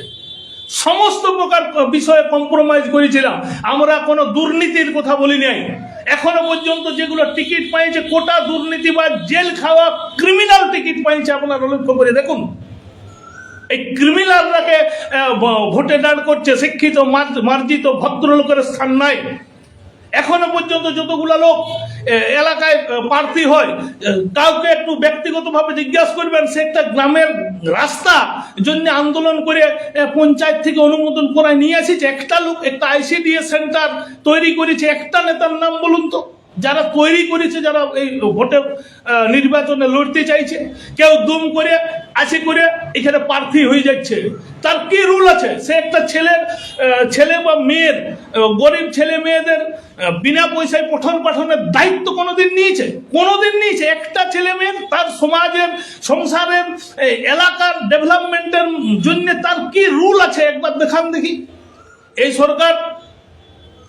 সমস্ত প্রকার বিষয়ে কম্প্রোমাইজ করেছিলাম। আমরা কোনো দুর্নীতির কথা বলি নাই। এখনো পর্যন্ত যেগুলো টিকিট পাইছে, কোটা দুর্নীতি বা জেল খাওয়া ক্রিমিনাল টিকিট পাইছে, আপনারা লক্ষ্য করে দেখুন। এই ক্রিমিনালরাকে ভোটে দাঁড় করছে। শিক্ষিত মার্জিত ভদ্রলোকের স্থান নাই। এখনো পর্যন্ত যতগুলো লোক এলাকায় প্রার্থী হয়, কাউকে একটু ব্যক্তিগতভাবে জিজ্ঞাসা করবেন, সে একটা গ্রামের রাস্তা জন্য আন্দোলন করে পঞ্চায়েত থেকে অনুমোদন করায় নিয়ে আসিছে। একটা লোক একটা আইসিডিএস সেন্টার তৈরি করেছে, একটা নেতার নাম বলুন তো, যারা তৈরি করেছে, যারা এই ভোটে নির্বাচনে লড়তে চাইছে। কেউ দুম করে আসে করে এখানে প্রার্থী হয়ে যাচ্ছে। তার কি রুল আছে? সে একটা ছেলে বা মেয়ের, গরিব ছেলে মেয়েদের বিনা পয়সায় পঠন পাঠনের দায়িত্ব কোনোদিন নিয়েছে? একটা ছেলে মেয়ের তার সমাজের, সংসারের, এলাকার ডেভেলপমেন্টের জন্য তার কি রুল আছে? একবার দেখান দেখি। এই সরকার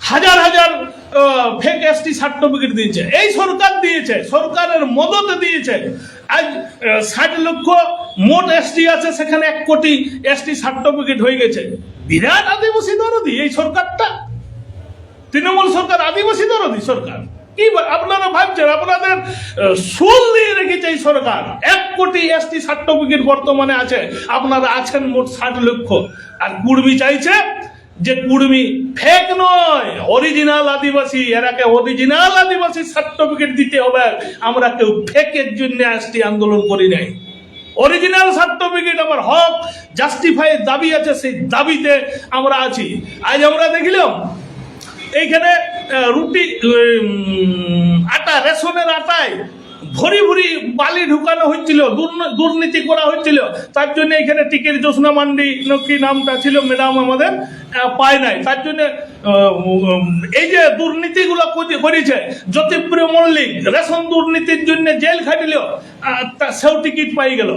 হাজার হাজার ফেক এসটি সার্টিফিকেট দিয়েছে। এই সরকার দিয়েছে, সরকারের মদতে দিয়েছে। আজ 60 লক্ষ মোট এসটি আছে, সেখানে 1 কোটি এসটি সার্টিফিকেট হয়ে গেছে। বিরাট আদিবাসী দরদি এই সরকারটা। তৃণমূল সরকার আদিবাসী দরদি সরকার। কি আপনারা ভাবছেন? আপনাদের সুল দিয়ে রেখেছে এই সরকার। 1 কোটি এসটি সার্টিফিকেট বর্তমানে আছে, আপনারা আছেন মোট 60 লক্ষ। আর কুর্মী চাইছে যে কুর্মী ফেক নয়, অরিজিনাল আদিবাসী, এরাকে অরিজিনাল আদিবাসী সার্টিফিকেট দিতে হবে। আমরা কেউ ফেকের জন্য আসছি, আন্দোলন করি নাই। অরিজিনাল সার্টিফিকেট আমার হক জাস্টিফাই দাবি আছে, সেই দাবিতে আমরা আছি। আজ আমরা দেখলাম এইখানে রুটি আটা, রেশনের আটায় ভরি ভরি বালি ঢুকানো হচ্ছিল, দুর্নীতি করা হচ্ছিল। তার জন্য এখানে টিকির জোসনা মান্ডি কি নামটা ছিল ম্যাডাম আমাদের পায় নাই। তার জন্য এই যে দুর্নীতিগুলো করেছে, জ্যোতিপ্রিয় মল্লিক রেশন দুর্নীতির জন্য জেল খাটিল, সেও টিকিট পাই গেল।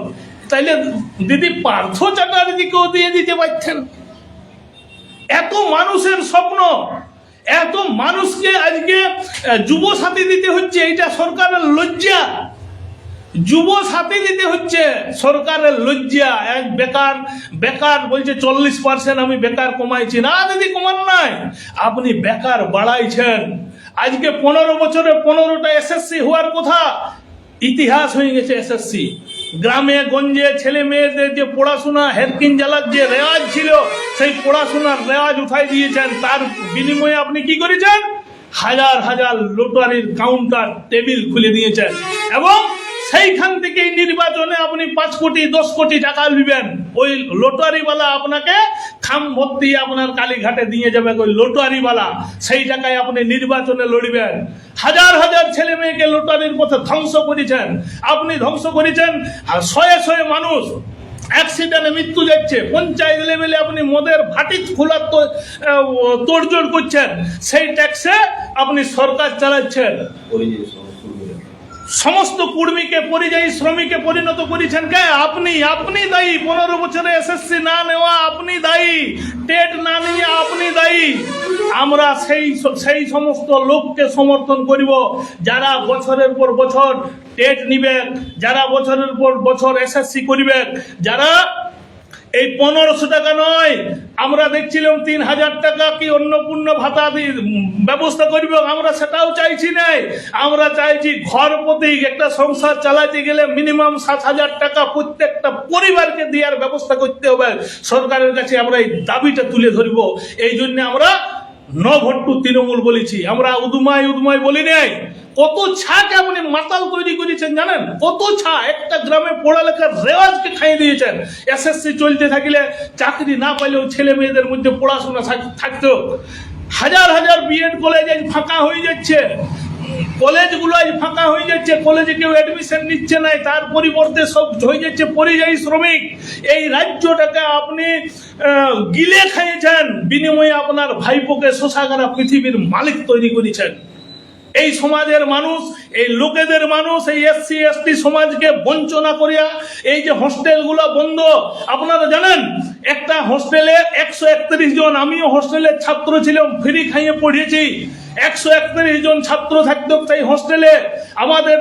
তাইলে দিদি পার্থ চ্যাটার্জিকেও দিয়ে দিতে পারছেন। এত মানুষের স্বপ্ন, এত মানুষকে আজকে যুব সাথী দিতে হচ্ছে, এটা সরকারের লজ্জা। যুব সাথী দিতে হচ্ছে সরকারের লজ্জা। এক বেকার বেকার বলছে 40% আমি বেকার কমাইছি। না দিদি, কমান নাই, আপনি বেকার বাড়াইছেন। আজকে 15 বছরে 15টা এসএসসি হওয়ার কথা, ইতিহাস হয়ে গেছে এসএসসি। গ্রামে গঞ্জে ছেলে মেয়েদের যে পড়াশোনা হেরকিন জ্বালার যে রেওয়াজ ছিল, সেই পড়াশোনার রেওয়াজ উঠাই দিয়েছেন। তার বিনিময়ে আপনি কি করেছেন? হাজার হাজার লটারির কাউন্টার টেবিল খুলে দিয়েছেন, এবং সেইখান থেকেই নির্বাচনে আপনি 5 কোটি 10 কোটি টাকা নেবেন। ওই লটারিওয়ালা আপনাকে খাম ভর্তি আপনার কালীঘাটে দিয়ে যাবে, ওই লটারিওয়ালা। সেই টাকায় আপনি নির্বাচনে লড়বেন। হাজার হাজার ছেলে মেয়েকে লটারির পথে ধ্বংস করেছেন আপনি, ধ্বংস করেছেন। আর শয়ে শয়ে মানুষ অ্যাক্সিডেন্টে মৃত্যু যাচ্ছে। পঞ্চায়েত লেভেলে আপনি মদের ভাটি খোলার তোড়জোড় করছেন, সেই ট্যাক্সে আপনি সরকার চালাচ্ছেন। সমস্ত কর্মীকে পরিযায়ী শ্রমিকে পরিণত করেছেন কে? আপনি। আপনি দায়ী। 15 বছরে এসএসসি না নেওয়া আপনি দায়ী, টেট না নিয়ে আপনি দায়ী। আমরা সেই সমস্ত লোককে সমর্থন করিব যারা বছরের পর বছর টেট নিবেন, যারা বছরের পর বছর এসএসসি করিবেন, যারা এই 1500 টাকা নয়, আমরা দেখছিলাম 3000 টাকা কি অন্নপূর্ণ ভাতা ব্যবস্থা করবে, আমরা সেটাও চাইছি নাই। আমরা চাইছি ঘর প্রতি একটা সংসার চালাতে গেলে মিনিমাম 7000 টাকা প্রত্যেকটা পরিবারকে দেওয়ার ব্যবস্থা করতে হবে। সরকারের কাছে আমরা এই দাবিটা তুলে ধরব। এই জন্য আমরা নো ভোট টু তৃণমূল বলেছি। আমরা উদুমাই বলি নাই। কত ছাকে আপনি মাতাল তৈরি করেছেন জানেন? কত ছা একটা গ্রামে পড়ালেখার রেওয়াজকে খাইয়ে দিয়েছেন। এসএসসি চলতে থাকলে চাকরি না পাইলেও ছেলে মেয়েদের মধ্যে পড়াশোনা থাকতো। হাজার হাজার বিএড কলেজ আজ ফাঁকা হয়ে যাচ্ছে, কলেজগুলো আজ ফাঁকা হয়ে যাচ্ছে, কলেজে কেউ অ্যাডমিশন নিচ্ছে না, তার পরিবর্তে সব হয়ে যাচ্ছে পরিযায়ী শ্রমিক। এই রাজ্যটাকে আপনি গিলে খাইয়েছেন, বিনিময়ে আপনার ভাইপোকে শোষাগারা পৃথিবীর মালিক তৈরি করেছেন। এই সমাজের মানুষ, এই লোকেদের মানুষ, এই এসসি এসটি সমাজকে বঞ্চনা করিয়া এই যে হোস্টেলগুলো বন্ধ। আপনারা জানেন একটা হোস্টেলে 131 জন, আমিও হোস্টেলের ছাত্র ছিলাম, ফ্রি খাইয়ে পড়িয়েছি। 131 জন ছাত্র থাকতো সেই হোস্টেলে। আমাদের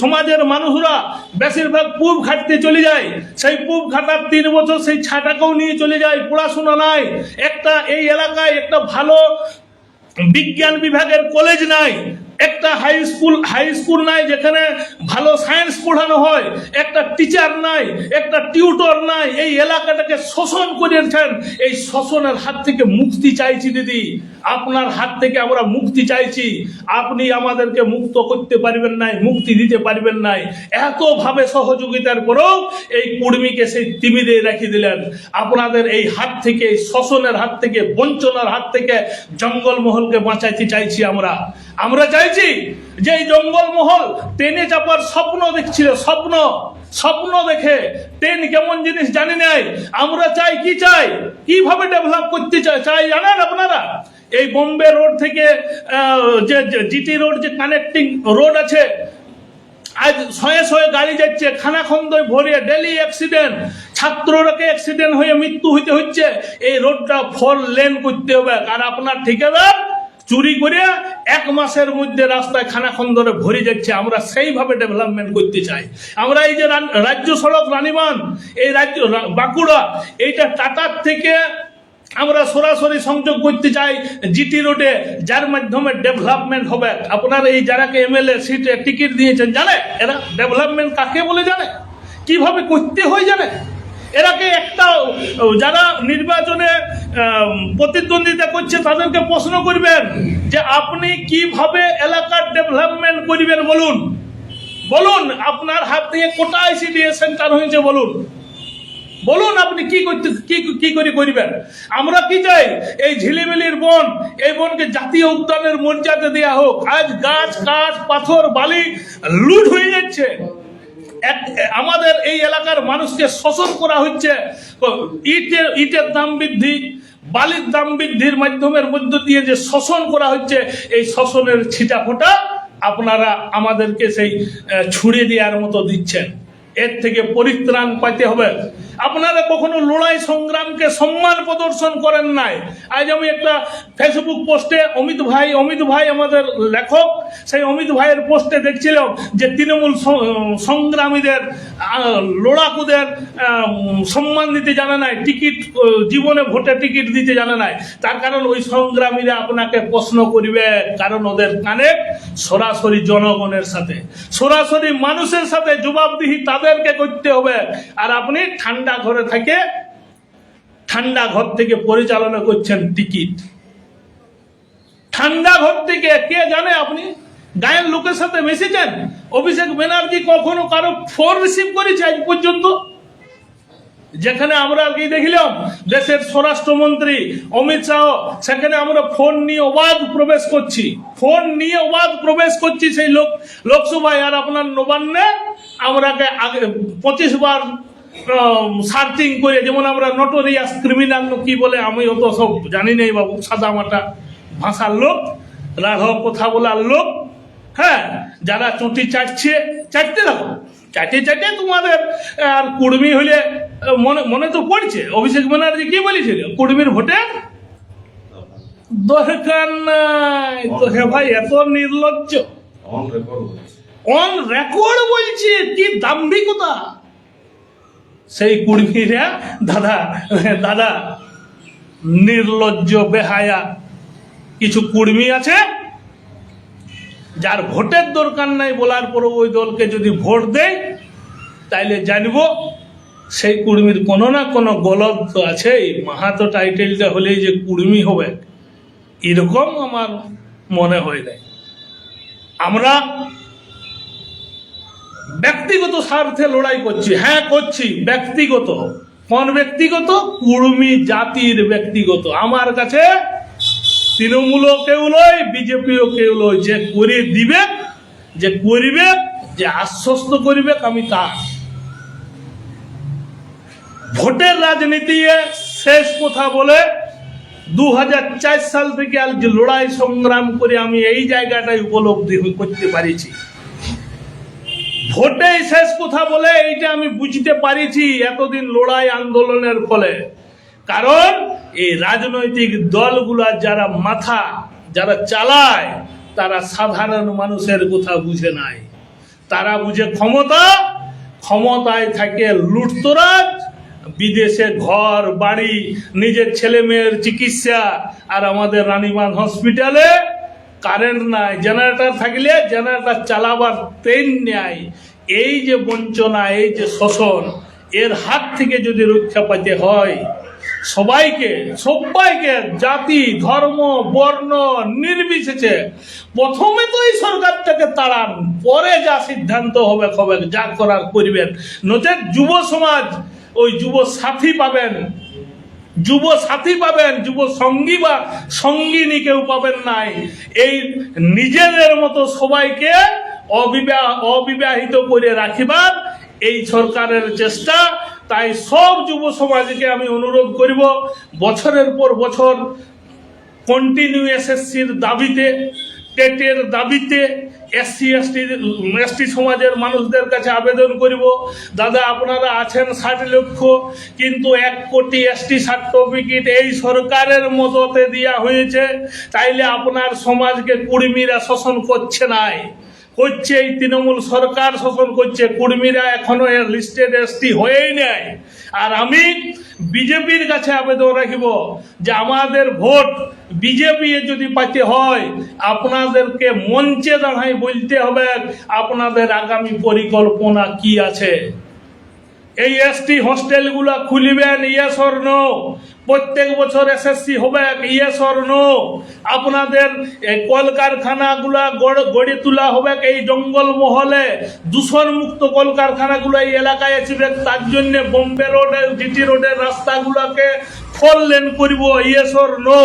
সমাজের মানুষরা বেশিরভাগ পুব খাটতে চলে যায়। সেই পুব খাটার 3 বছর সেই ছাটাকেও নিয়ে চলে যায়, পড়াশোনা নাই। একটা এই এলাকায় একটা ভালো বিজ্ঞান বিভাগের কলেজ নাই, একটা হাই স্কুল নাই যেখানে ভালো সায়েন্স পড়ানো হয়, একটা টিচার নাই, একটা টিউটর নাই। এই এলাকাটাকে শোষণ করেছেন। এই শোষণের হাত থেকে মুক্তি চাইছি দিদি, আপনার হাত থেকে আমরা মুক্তি চাইছি। আপনি আমাদেরকে মুক্ত করতে পারবেন নাই, মুক্তি দিতে পারবেন নাই। এতভাবে সহযোগিতার পরেও এই কুর্মীকে সেই তিমিরে রেখে দিলেন। আপনাদের এই হাত থেকে, এই শোষণের হাত থেকে, বঞ্চনার হাত থেকে জঙ্গলমহলকে বাঁচাইতে চাইছি আমরা। আমরা চাইছি যে এই জঙ্গলমহল ট্রেনে চাপার স্বপ্ন দেখছিল, স্বপ্ন দেখে ট্রেন কেমন জিনিস জানি নাই। আমরা চাই কি চাই, কিভাবে ডেভেলপ করতে চাই জানেন আপনারা? এই বোম্বে রোড থেকে যে জিটি রোড, যে কানেক্টিং রোড আছে, আজ শয়ে শয়ে গাড়ি যাচ্ছে, খানাখন্দয় ভরিয়ে ডেলি অ্যাক্সিডেন্ট, ছাত্ররাকে অ্যাক্সিডেন্ট হয়ে মৃত্যু হইতে হচ্ছে। এই রোডটা 4 লেন করতে হবে। আর আপনার ঠিকাদার চুরি করে 1 মাসের মধ্যে রাস্তায় খানাখন্দরে ভরে যাচ্ছে। আমরা সেইভাবে ডেভেলপমেন্ট করতে চাই। আমরা এই যে রাজ্য সড়ক রানীবাঁধ, এই রাজ্য বাঁকুড়া, এইটা টাটার থেকে আমরা সরাসরি সংযোগ করতে চাই জিটি রোডে, যার মাধ্যমে ডেভেলপমেন্ট হবে। আপনার এই যারাকে এমএলএ সিটে টিকিট দিয়েছেন জানে এরা ডেভেলপমেন্ট কাকে বলে জানে, কিভাবে করতে হয় জানে? এরাকে একটা যারা নির্বাচনে প্রতিদ্বন্দ্বিতা করছে তাদেরকে প্রশ্ন করবেন যে আপনি কিভাবে এলাকার ডেভেলপমেন্ট করবেন বলুন। বলুন আপনার হাত দিয়ে কোটা আইসিডিএস সেন্টার হয়েছে বলুন। বলুন আপনি কি করে করবেন। আমরা কি চাই এই ঝিলিমিলির বন, এই বনকে জাতীয় উদ্যানের মর্যাদা দেওয়া হোক। আজ গাছ কাঠ পাথর বালি লুট হয়ে যাচ্ছে। আমাদের এই এলাকার মানুষকে শোষণ করা হচ্ছে। ইটের দাম বৃদ্ধি, বালির দাম বৃদ্ধির মাধ্যমের মধ্য দিয়ে যে শোষণ করা হচ্ছে, এই শোষণের ছিটাফোঁটা আপনারা আমাদেরকে সেই ছুড়ে দেওয়ার মতো দিচ্ছেন। এর থেকে পরিত্রাণ পাইতে হবে। আপনারা কখনো লড়াই সংগ্রামকে সম্মান প্রদর্শন করেন নাই। আজ আমি একটা ফেসবুক পোস্টে অমিত ভাই আমাদের লেখক, সেই অমিত ভাইয়ের পোস্টে দেখছিলাম যে তৃণমূল সংগ্রামীদের লড়াকুদের সম্মান দিতে জানে নাই, টিকিট জীবনে ভোটে টিকিট দিতে জানে নাই। তার কারণ ওই সংগ্রামীরা আপনাকে প্রশ্ন করবে, কারণ ওদের কানেক্ট সরাসরি জনগণের সাথে, সরাসরি মানুষের সাথে জবাবদিহি তাদেরকে করতে হবে। আর আপনি ঠান্ডা ঘরে থেকে, ঠান্ডা ঘর থেকে পরিচালনা করছেন টিকিট। ঠান্ডা ঘর থেকে কে জানে আপনি গায়ের লোকের সাথে মিশেছেন? অভিষেক ব্যানার্জি কখনো কারো ফোন রিসিভ করেছে আজ পর্যন্ত? যেখানে আমরা কি দেখলাম দেশের স্বরাষ্ট্রমন্ত্রী অমিত শাহ, সেখানে আমরা ফোন নিয়ে অবাধ প্রবেশ করছি, সেই লোকসভায়। আর আপনার নবান্নে আমরাকে আগে 25 বার সার্চিং করে, যেমন আমরা নটোরিয়াস ক্রিমিনাল কি বলে, আমি অত সব জানি নেই বাবু, সাদা মাটা ভাষার লোক, রাঘব কথা বলার লোক, হ্যাঁ, যারা চুটি চাটতে থাকো, চাটে তোমাদের আর কুর্মী হইলে মনে তো পড়ছে অভিষেক ব্যানার্জি কি বলেছিল, কুর্মীর ভোটের দরকার নাই। তো হে ভাই এত নির্লজ্জ, অন রেকর্ড বলছে, কি দাম্ভিকতা। সেই কুর্মীরা দাদা নির্লজ্জ বেহায়া কিছু কুর্মী আছে যার ভোটের দরকার নাই বলার পরও ওই দলকে যদি ভোট দেয় তাইলে জানবো সেই কুর্মীর কোনো না কোনো গলত তো আছে। মাহাতো টাইটেলটা হলেই যে কুর্মী হবে এরকম আমার মনে হয় নাই। আমরা ব্যক্তিগত স্বার্থে লড়াই করছি, হ্যাঁ করছি, ব্যক্তিগত। কোন ব্যক্তিগত? কুর্মী জাতির ব্যক্তিগত। আমার কাছে তৃণমূলও কেউ লয়, বিজেপিও কেউ লয়। যে করে দিবে, যে করিবে, যে আশ্বস্ত করিবে, আমি তার। ভোটের রাজনীতি শেষ কথা বলে 2004 সাল থেকে আজ লড়াই সংগ্রাম করে আমি এই জায়গাটাই উপলব্ধি করতে পারিছি। ভোটে শেষ কথা বলে এইটা আমি বুঝতে পারিছি এতদিন লড়াই আন্দোলনের ফলে। কারণ এই রাজনৈতিক দলগুলা যারা মাথা, যারা চালায়, তারা সাধারণ মানুষের কথা বুঝে নাই। তারা বুঝে ক্ষমতায় থাকে লুটতরাজ, বিদেশে ঘর বাড়ি, নিজের ছেলে মেয়ের চিকিৎসা। আর আমাদের রানীবাঁধ হসপিটালে কারেন্ট নাই, জেনারেটর থাকলে জেনারেটর চালাবার ট্রেন নেয়। এই যে বঞ্চনা, এই যে শোষণ, এর হাত থেকে যদি রক্ষা পেতে হয় সবাইকে জাতি ধর্ম বর্ণ নির্বিশেষে প্রথমে তো এই সরকারটাকে তাড়ান, পরে যা সিদ্ধান্ত হবে যা করার করবেন। নচেত যুব সমাজ ওই যুব সাথী পাবেন, যুব সঙ্গী বা সঙ্গিনী কেউ পাবেন নাই। এই নিজেদের মতো সবাইকে অবিবাহিত করে রাখিবার এই সরকারের চেষ্টা। তাই সব যুব সমাজকে আমি অনুরোধ করব, বছরের পর বছর কন্টিনিউ এসএসসির দাবিতে, টেটের দাবিতে এসটি সমাজের মানুষদের কাছে আবেদন করব, দাদা আপনারা আছেন 60 লক্ষ, কিন্তু 1 কোটি এসটি সার্টিফিকেট এই সরকারের মদতে দেওয়া হয়েছে। তাইলে আপনার সমাজকে কুর্মীরা শোষণ করছে নাই, করছে এই তৃণমূল সরকার শোষণ করছে। কুর্মীরা এখনো লিস্টেড এসটি হয়েই নাই। আর আমি বিজেপির কাছে আবেদন রাখিব যে আমাদের ভোট বিজেপি যদি পাইতে হয়, আপনাদেরকে মঞ্চে দাঁড়াই বলতে হবে আপনাদের আগামী পরিকল্পনা কি আছে। এই এসটি হস্টেলগুলো খুলিবেন, ইয়েস অর নো? প্রত্যেক বছর এসএসসি হবে, ইয়েস অর নো? আপনাদের এই কলকারখানাগুলা গড়ে তোলা হবে এই জঙ্গল মহলে, দূষণ মুক্ত কলকারখানাগুলো এই এলাকায় আসবে, তার জন্য বোম্বে রোডের জিটি রোডের রাস্তাগুলোকে 4 লেন করব, ইয়েস অর নো?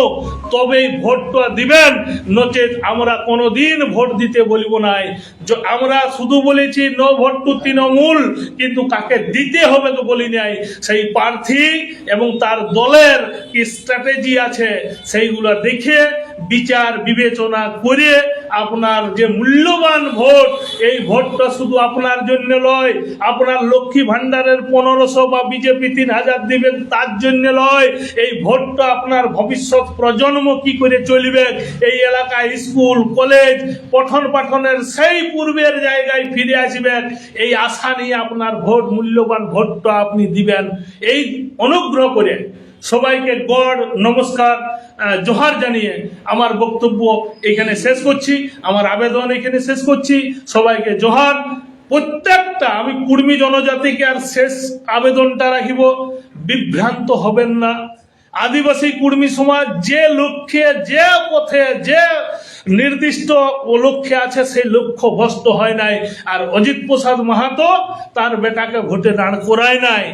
তবেই ভোটটা দিবেন, নচেত আমরা কোনোদিন ভোট দিতে বলবো নাই। আমরা শুধু বলেছি নো ভোট টু তৃণমূল, কিন্তু কাকে দিতে হবে তো বলি নাই। সেই প্রার্থী এবং তার দলের কি স্ট্র্যাটেজি আছে সেইগুলো দেখে বিচার বিবেচনা করে আপনার যে মূল্যবান ভোট, এই ভোটটা শুধু আপনার জন্য নয়, আপনার লক্ষ্মী ভান্ডারের 1500 বা বিজেপি 3000 দিবেন তার জন্য নয়, এই ভোটটা আপনার ভবিষ্যৎ প্রজন্ম কি করে চলবে, এই এলাকায় স্কুল কলেজ পঠন পাঠনের সেই পূর্বের জায়গায় ফিরে আসবেন, এই আশা নিয়ে আপনার ভোট, মূল্যবান ভোটটা আপনি দিবেন। এই অনুগ্রহ করে সবাইকে গড় নমস্কার, জোহার জানিয়ে আমার বক্তব্য এখানে শেষ করছি, আমার আবেদন এখানে শেষ করছি। সবাইকে জোহার। প্রত্যেকটা আমি কুর্মী জনজাতিকে আর শেষ আবেদনটা রাখিব, বিভ্রান্ত হবেন না। আদিবাসী কুর্মী সমাজ যে লক্ষ্যে, যে পথে, যে নির্দিষ্ট লক্ষ্যে আছে সেই লক্ষ্য ভ্রষ্ট হয় নাই। আর অজিত প্রসাদ মাহাতো তার বেটাকে ভোটে দাঁড় করায় নাই।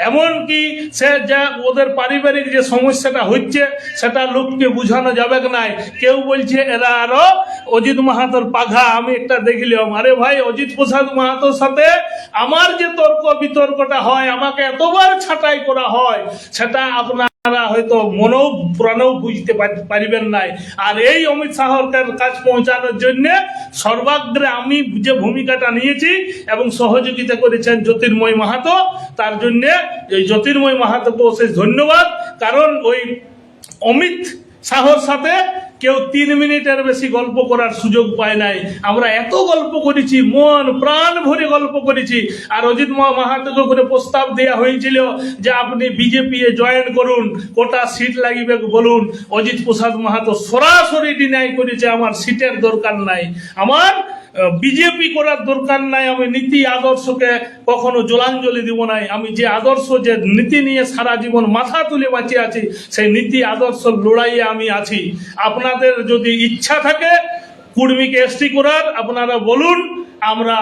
এমনকি সে যা ওদের পারিবারিক যে সমস্যাটা হচ্ছে সেটা লোককে বুঝানো যাবে নাই। কেউ বলছে এরা আরো অজিত মাহাতোর পাঘা। আমি একটা দেখলাম, আরে ভাই, অজিত প্রসাদ মাহাতোর সাথে আমার যে তর্ক বিতর্কটা হয়, আমাকে এতবার ছাঁটাই করা হয়, সেটা আপনারা হয়তো মনেও প্রাণেও বুঝতে পারিবেন নাই। আর এই অমিত শাহর কাজ পৌঁছানোর জন্য সর্বাগ্রে আমি যে ভূমিকাটা নিয়েছি এবং সহযোগিতা করেছেন জ্যোতির্ময় মাহাতো, তার জন্য এই জ্যোতির্ময় মাহাতোকে অশেষ ধন্যবাদ। কারণ ওই অমিত শাহর সাথে কেউ 3 মিনিটের বেশি গল্প করার সুযোগ পায় নাই। আমরা এত গল্প করেছি, মন প্রাণ ভরে গল্প করেছি। আর অজিত মাহাতোকে করে প্রস্তাব দেওয়া হয়েছিল যে আপনি বিজেপি এ জয়েন করুন, কোটা সিট লাগিবে বলুন। অজিত প্রসাদ মাহাতো সরাসরি ডিনাই করেছে, আমার সিটের দরকার নাই, আমার বিজেপি করার দরকার নাই, আমি নীতি আদর্শকে কখনো জলাঞ্জলি দিব নাই। আমি যে আদর্শ, যে নীতি নিয়ে সারা জীবন মাথা তুলে বাঁচে আছি, সেই নীতি আদর্শ লড়াইয়ে আমি আছি। আপনাদের যদি ইচ্ছা থাকে কুর্মীকে এসটি করার, আপনারা বলুন, আমরা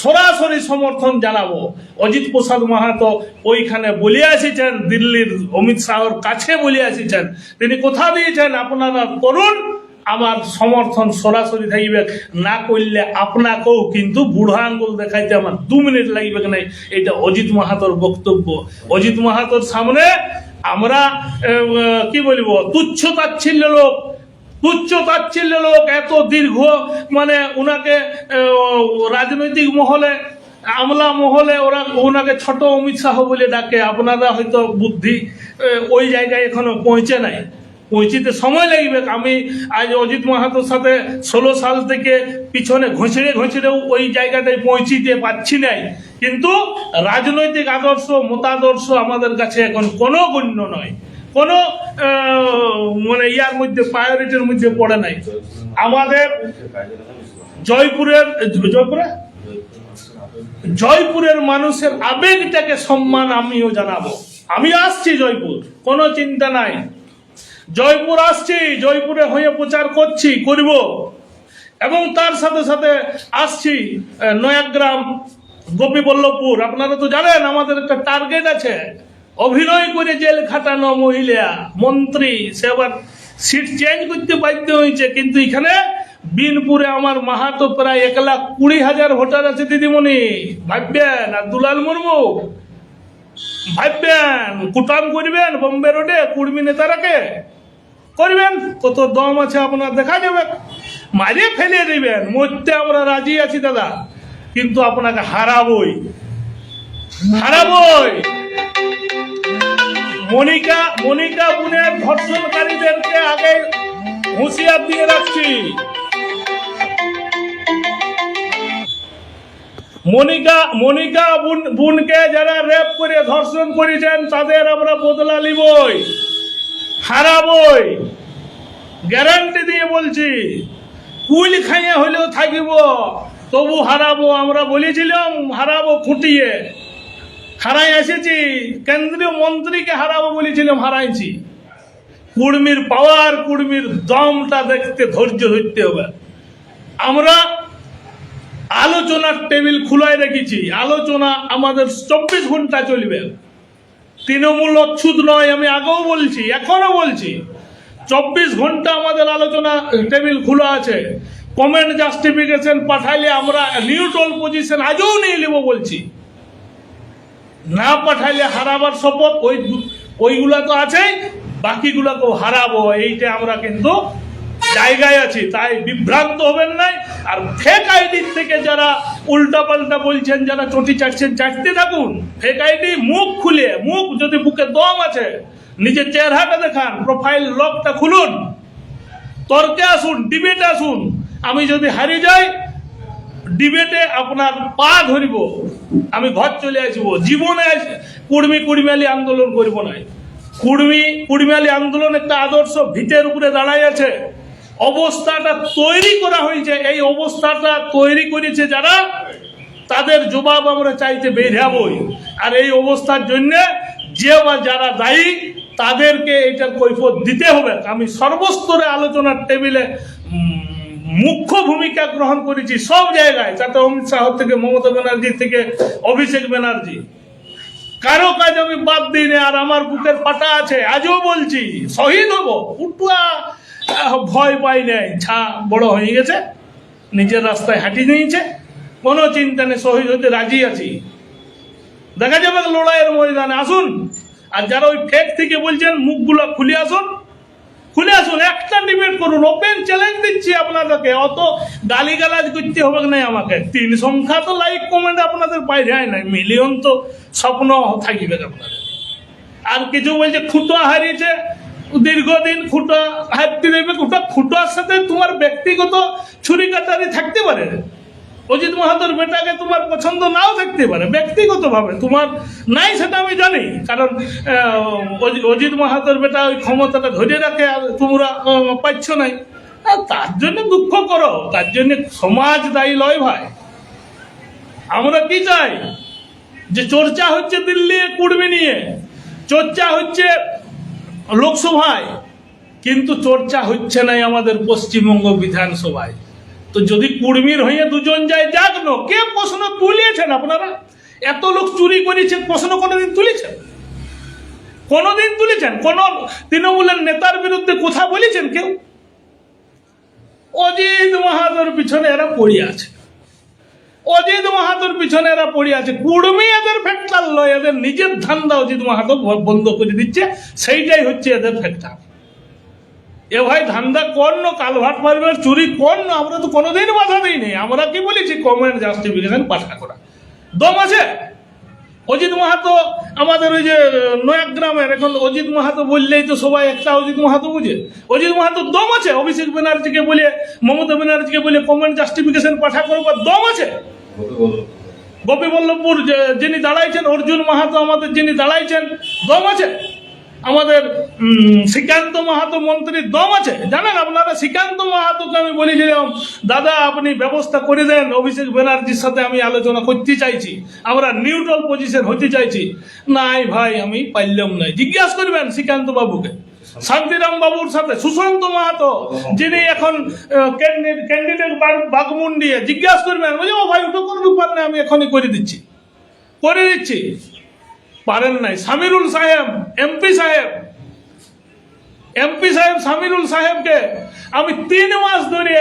সরাসরি সমর্থন জানাবো। অজিত প্রসাদ মাহাতো ওইখানে বলে এসেছেন, দিল্লির অমিত শাহর কাছে বলে এসেছেন, তিনি কথা দিয়েছেন আপনারা করুন, আমার সমর্থন সরাসরি থাকবে। না করলে আপনাকেও কিন্তু বুড়া আঙ্গুল দেখাইতে আমার 2 মিনিট লাগবে নাই। এটা অজিত মাহাতোর বক্তব্য। অজিত মাহাতোর সামনে আমরা কি বলবো, তুচ্ছ তাচ্ছিল্য লোক, এত দীর্ঘ, মানে ওনাকে রাজনৈতিক মহলে, আমলা মহলে ওনাকে ছোট অমিত শাহ বলে ডাকে। আপনারা হয়তো বুদ্ধি ওই জায়গায় এখনো পৌঁছে নাই, পৌঁছিতে সময় লাগবে। আমি আজ অজিত মাহাতোর সাথে 16 সাল থেকে পিছনে ঘষড়েও ওই জায়গাটায় পৌঁছিতে পারছি নাই। কিন্তু রাজনৈতিক আদর্শ, মতাদর্শ আমাদের কাছে এখন কোনো গণ্য নয়, কোনো মানে ইয়ার মধ্যে, প্রায়োরিটির মধ্যে পড়ে নাই। আমাদের জয়পুরের মানুষের আবেগটাকে সম্মান আমিও জানাবো। আমি আসছি জয়পুর, কোনো চিন্তা নাই। জয়পুর আসছি, জয়পুরে হয়ে প্রচার করব, এবং তার সাথে সাথে আসছি নয়াগ্রাম, গোপীবল্লভপুর। আপনারা তো জানেন আমাদের একটা টার্গেট আছে, অভিনয় করে জেল খাটানো মহিলা মন্ত্রী, সে আবার সিট চেঞ্জ করতে বাধ্য হয়েছে। কিন্তু এখানে বিনপুরে আমার মাহাতো প্রায় 1,20,000 ভোটার আছে দিদিমণি, ভাববেন। আর দুলাল মুর্মু ভাববেন, কুটাম করবেন বোম্বে রোডে কুর্মী নেতারাকে করবেন, কত দম আছে আপনার দেখা যাবে, মারিয়ে ফেলে দিবেন। মরতে আমরা রাজি আছি দাদা, কিন্তু আপনাকে হারাবই। মনিকা বুনের ধর্ষণকারীদেরকে আগে হুঁশিয়ার দিয়ে রাখছি। মনিকা বুনকে যারা রেপ করে ধর্ষণ করেছেন তাদের আমরা বদলা নিবই, হারাবই, গ্যারান্টি দিয়ে বলছি। কুইল খাইয়ে হলেও থাকিব, তবু হারাবো। আমরা বলেছিলাম হারাবো খুঁটিয়ে, হারাই এসেছি, কেন্দ্রীয় মন্ত্রীকে হারাবো বলেছিলাম, হারাইছি। কুর্মীর পাওয়ার, কুর্মীর দমটা দেখতে ধৈর্য ধরতে হবে। আমরা আলোচনার টেবিল খুলাই রেখেছি, আলোচনা আমাদের 24 ঘন্টা চলবে। তৃণমূল অচ্ছুত নয়, আমি আগেও বলছি, এখনো বলছি। 24 ঘন্টা আমাদের আলোচনা টেবিল খোলা আছে। কমেন্ট জাস্টিফিকেশন পাঠাইলে আমরা নিউট্রাল পজিশন আজও নিয়ে নেব বলছি। না পাঠাইলে হারাবার শপথ, ওইগুলা তো আছেই, বাকিগুলাকেও হারাবো, এইটা আমরা কিন্তু জায়গায় আছি। তাই বিভ্রান্ত হবেন নাই। আর ফেক আইডির থেকে যারা উল্টাপাল্টা বলছেন, যারা চটি চাটছেন, চাটতে থাকুন। ফেক আইডি মুখ খুলে, মুখ যদি বুকে দম আছে, নিজের চেহারাটা দেখান, প্রোফাইল লকটা খুলুন, তর্কে আসুন, ডিবেটে আসুন। আমি যদি হারিয়ে যাই, ডিবেটে আপনার পা ধরিব, আমি ঘর চলে আসবো। জীবনে কুর্মিয়ালি আন্দোলন করব না। কুর্মিয়ালি আন্দোলন একটা আদর্শ ভিতের উপরে দাঁড়ায় আছে। অবস্থাটা তৈরি করা হয়েছে, এই অবস্থাটা তৈরি করেছে যারা, তাদের জবাব আমরা চাইতে বেরাবই। আর এই অবস্থার জন্য যে বা যারা দায়ী, তাদেরকে এটার কৈফিয়ত দিতে হবে। আমি সর্বস্তরে আলোচনার টেবিলে মুখ্য ভূমিকা গ্রহণ করেছি সব জায়গায়, যাতে অমিত শাহ থেকে মমতা ব্যানার্জি থেকে অভিষেক ব্যানার্জি, কারো কাজ আমি বাদ দিই না। আর আমার বুকের পাটা আছে, আজও বলছি, শহীদ হব, উঠুয়া ভয় পাই নাই। ছা বড় হয়ে গেছে, নিজের রাস্তায় হাঁটি নিয়েছে, কোনো চিন্তা নেই, শহীদ হতে রাজি আছি। দেখা যাবে লড়াইয়ের ময়দানে, আসুন। আর যারা ওই ফেক থেকে বলছেন, মুখগুলো খুলে আসুন, খুলে আসুন, একটা ডিবেট করুন। ওপেন চ্যালেঞ্জ দিচ্ছি আপনাদেরকে। অত গালিগালাজ করতে হবে না আমাকে। 3 সংখ্যা তো লাইক কমেন্ট আপনাদের বাইরে হয় নাই, মিলিয়ন তো স্বপ্ন থাকবে আপনাদের। আর কিছু বলছে খুঁটো হারিয়েছে, দীর্ঘদিন খুঁটো হারতে দেবে। খুঁটোর সাথে তোমার ব্যক্তিগত ছুরি কাটারি থাকতে পারে। অজিত মাহাতোর বেটাকে তোমার পছন্দ নাও থাকতে পারে, ব্যক্তিগতভাবে তোমার নাই, সেটা আমি জানি। কারণ অজিত মাহাতোর বেটা ওই ক্ষমতাটা ধরে রাখে, আর তোমরা পাচ্ছ নাই। আর তার জন্য দুঃখ করো, তার জন্য সমাজ দায়ী লয় ভাই। আমরা কি চাই? যে চর্চা হচ্ছে দিল্লি কুর্মী নিয়ে, চর্চা হচ্ছে লোকসভায়, কিন্তু চর্চা হচ্ছে নাই আমাদের পশ্চিমবঙ্গ বিধানসভায়। তো যদি কুর্মীর হয়ে দুজন যায়, যাক না। কে প্রশ্ন তুলিয়েছেন আপনারা? এত লোক চুরি করেছে, প্রশ্ন কোনোদিন তুলেছেন? কোনোদিন তুলেছেন? কোন তৃণমূলের নেতার বিরুদ্ধে কথা বলেছেন কেউ? অজিত মাহাতোর পিছনে এরা পড়ে আছে, অজিত মাহাতোর পিছনে এরা পড়ে আছে। কুর্মী এদের ফ্যাক্টর লয়, এদের নিজের ধান্দা অজিত মাহাতো বন্ধ করে দিচ্ছে, সেইটাই হচ্ছে এদের ফ্যাক্টর। এ ভাই ধান্দা কর না, কালভার্ট মারবার চুরি কর না, আমরা তো কোনোদিন বাধা দিই নেই। আমরা কি বলেছি? কমেন্ট জাস্টিফিকেশন পাঠা করা। দম আছে অজিত মাহাতো আমাদের ওই যে নয়াগ্রামের, এখন অজিত মাহাতো বললেই তো সবাই একটা অজিত মাহাতো বুঝে। অজিত মাহাতোর দম আছে অভিষেক ব্যানার্জিকে বলে, মমতা ব্যানার্জিকে বলে কমেন্ট জাস্টিফিকেশন পাঠা করবার দম আছে। গোপীবল্লভপুর যিনি দাঁড়াইছেন, অর্জুন মাহাতো আমাদের যিনি দাঁড়াইছেন, দম আছে। আমাদের শ্রীকান্ত মাহাতো মন্ত্রীর দম আছে। জানেন আপনারা, শ্রীকান্ত মাহাতোকে আমি বলেছিলাম, দাদা আপনি ব্যবস্থা করে দেন, অভিষেক ব্যানার্জির সাথে আমি আলোচনা করতে চাইছি, আমরা নিউট্রাল পজিশন হতে চাইছি। নাই ভাই, আমি পারলাম না। জিজ্ঞাসা করবেন শ্রীকান্ত বাবুকে, শান্তিরাম বাবুর সাথে, সুশান্ত মাহাতো যিনি এখন ক্যান্ডিডেট বাগমুন্ডিয়ে, জিজ্ঞাসা করবেন। বলছি ও ভাই, ওটা কোনো ব্যাপার নেই, আমি এখনই করে দিচ্ছি। পারেন নাই। সামিরুল সাহেব, এমপি সাহেব সামিরুল সাহেবকে আমি 3 মাস ধরে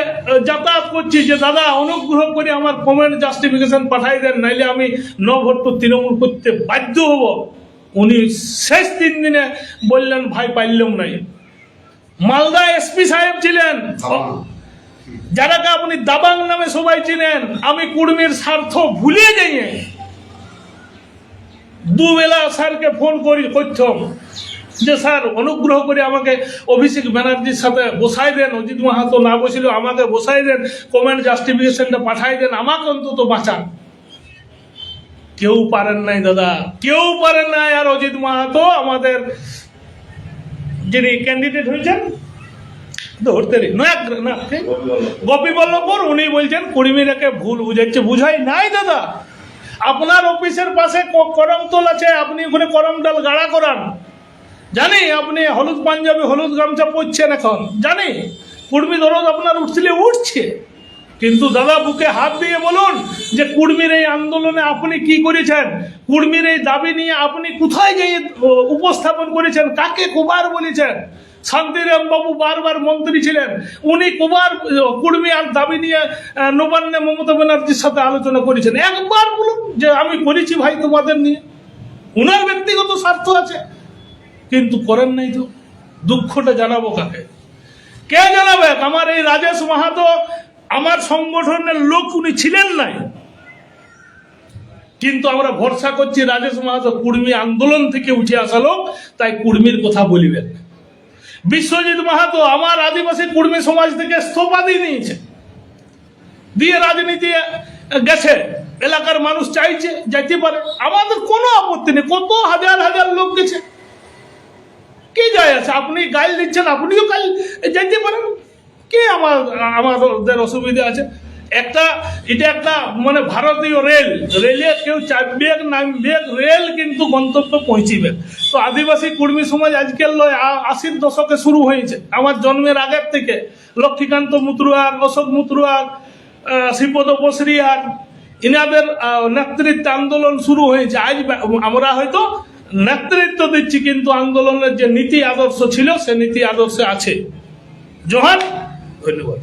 যাতায়াত করছি যে দাদা অনুগ্রহ করে আমার কমেন্ট জাস্টিফিকেশন পাঠাই দেন, নাইলে আমি নো ভোট তো তৃণমূল করতে বাধ্য হব। উনি শেষ 3 দিনে বললেন ভাই পারলাম নাই। মালদা এসপি সাহেব ছিলেন, যারাকে আপনি দাবাং নামে সবাই চিনেন। আমি কুর্মীর স্বার্থ ভুলে যাই, দুবেলা স্যারকে ফোন করতাম যে স্যার অনুগ্রহ করে আমাকে অভিষেক ব্যানার্জির সাথে বসাই দেন, অজিত মাহাতো না বসিল আমাকে বসাই দেন, কমেন্ট জাস্টিফিকেশনটা পাঠাই দেন, আমাকে অন্তত বাঁচান। কেউ পারেন নাই দাদা, কেউ পারেন নাই। আর অজিত মাহাতো আমাদের যিনি ক্যান্ডিডেট হয়েছেন গোপীবল্লভপুর, উনি বলছেন কুর্মীরাকে ভুল বুঝাচ্ছে। বুঝাই নাই দাদা, আপনার অফিসের পাশে করমতল আছে, আপনি ওখানে করমডাল গাড়া করান। জানি আপনি হলুদ পাঞ্জাবি হলুদ গামছা পরছেন এখন, জানি কুর্মী দরদ আপনার উঠছিলে উঠছে, কিন্তু দাদা বুকে হাত দিয়ে বলুন যে কুর্মীর এই আন্দোলনে আপনি কি করেছেন, কুর্মীর এই দাবি নিয়ে আপনি কোথায় গিয়ে উপস্থাপন করেছেন, কাকে কুবার বলেছেন। শান্তিরাম বাবু বারবার মন্ত্রী ছিলেন, উনি কুবার কুর্মী আর দাবি নিয়ে নবান্নে মমতা ব্যানার্জির সাথে আলোচনা করেছেন। একবার বলুন যে আমি করেছি ভাই তোমাদের নিয়ে, উনার ব্যক্তিগত স্বার্থ আছে, কিন্তু করেন নাই তো। দুঃখটা জানাবো কাকে, কে জানাবে? আমার এই রাজেশ মাহাতো আমার সংগঠনের লোক, উনি ছিলেন নাই, কিন্তু আমরা ভরসা করছি রাজেশ মাহাতো কুর্মী আন্দোলন থেকে উঠে আসা লোক, তাই কুর্মীর কথা বলিবেন। বিশ্বজিৎ মাহাতো আমার আদিবাসী কুর্মী সমাজ থেকে ইস্তফা দিয়ে নিয়েছে, দিয়ে রাজনীতি গেছে, এলাকার মানুষ চাইছে যাইতে পারে, আমাদের কোনো আপত্তি নেই। কত হাজার হাজার লোক গেছে, কি যায় আছে? আপনি গাইল দিচ্ছেন, আপনিও গাইল যাইতে পারেন, কে আমাদের অসুবিধা আছে? এটা একটা মানে ভারতীয় রেলে কেউ চাপবে নামবে, রেল কিন্তু গন্তব্যে পৌঁছিবে। তো আদিবাসী কুর্মী সমাজ আজকের নয়, 80-র দশকে শুরু হয়েছে, আমার জন্মের আগের থেকে। লক্ষ্মীকান্ত মুত্রুয়ার, অশোক মুত্রুয়ার, শ্রীপদ বসরিয়ার, ইনাদের নেতৃত্বে আন্দোলন শুরু হয়েছে। আজ আমরা হয়তো নেতৃত্ব দিচ্ছি, কিন্তু আন্দোলনের যে নীতি আদর্শ ছিল সে নীতি আদর্শে আছে। জোহার, ধন্যবাদ।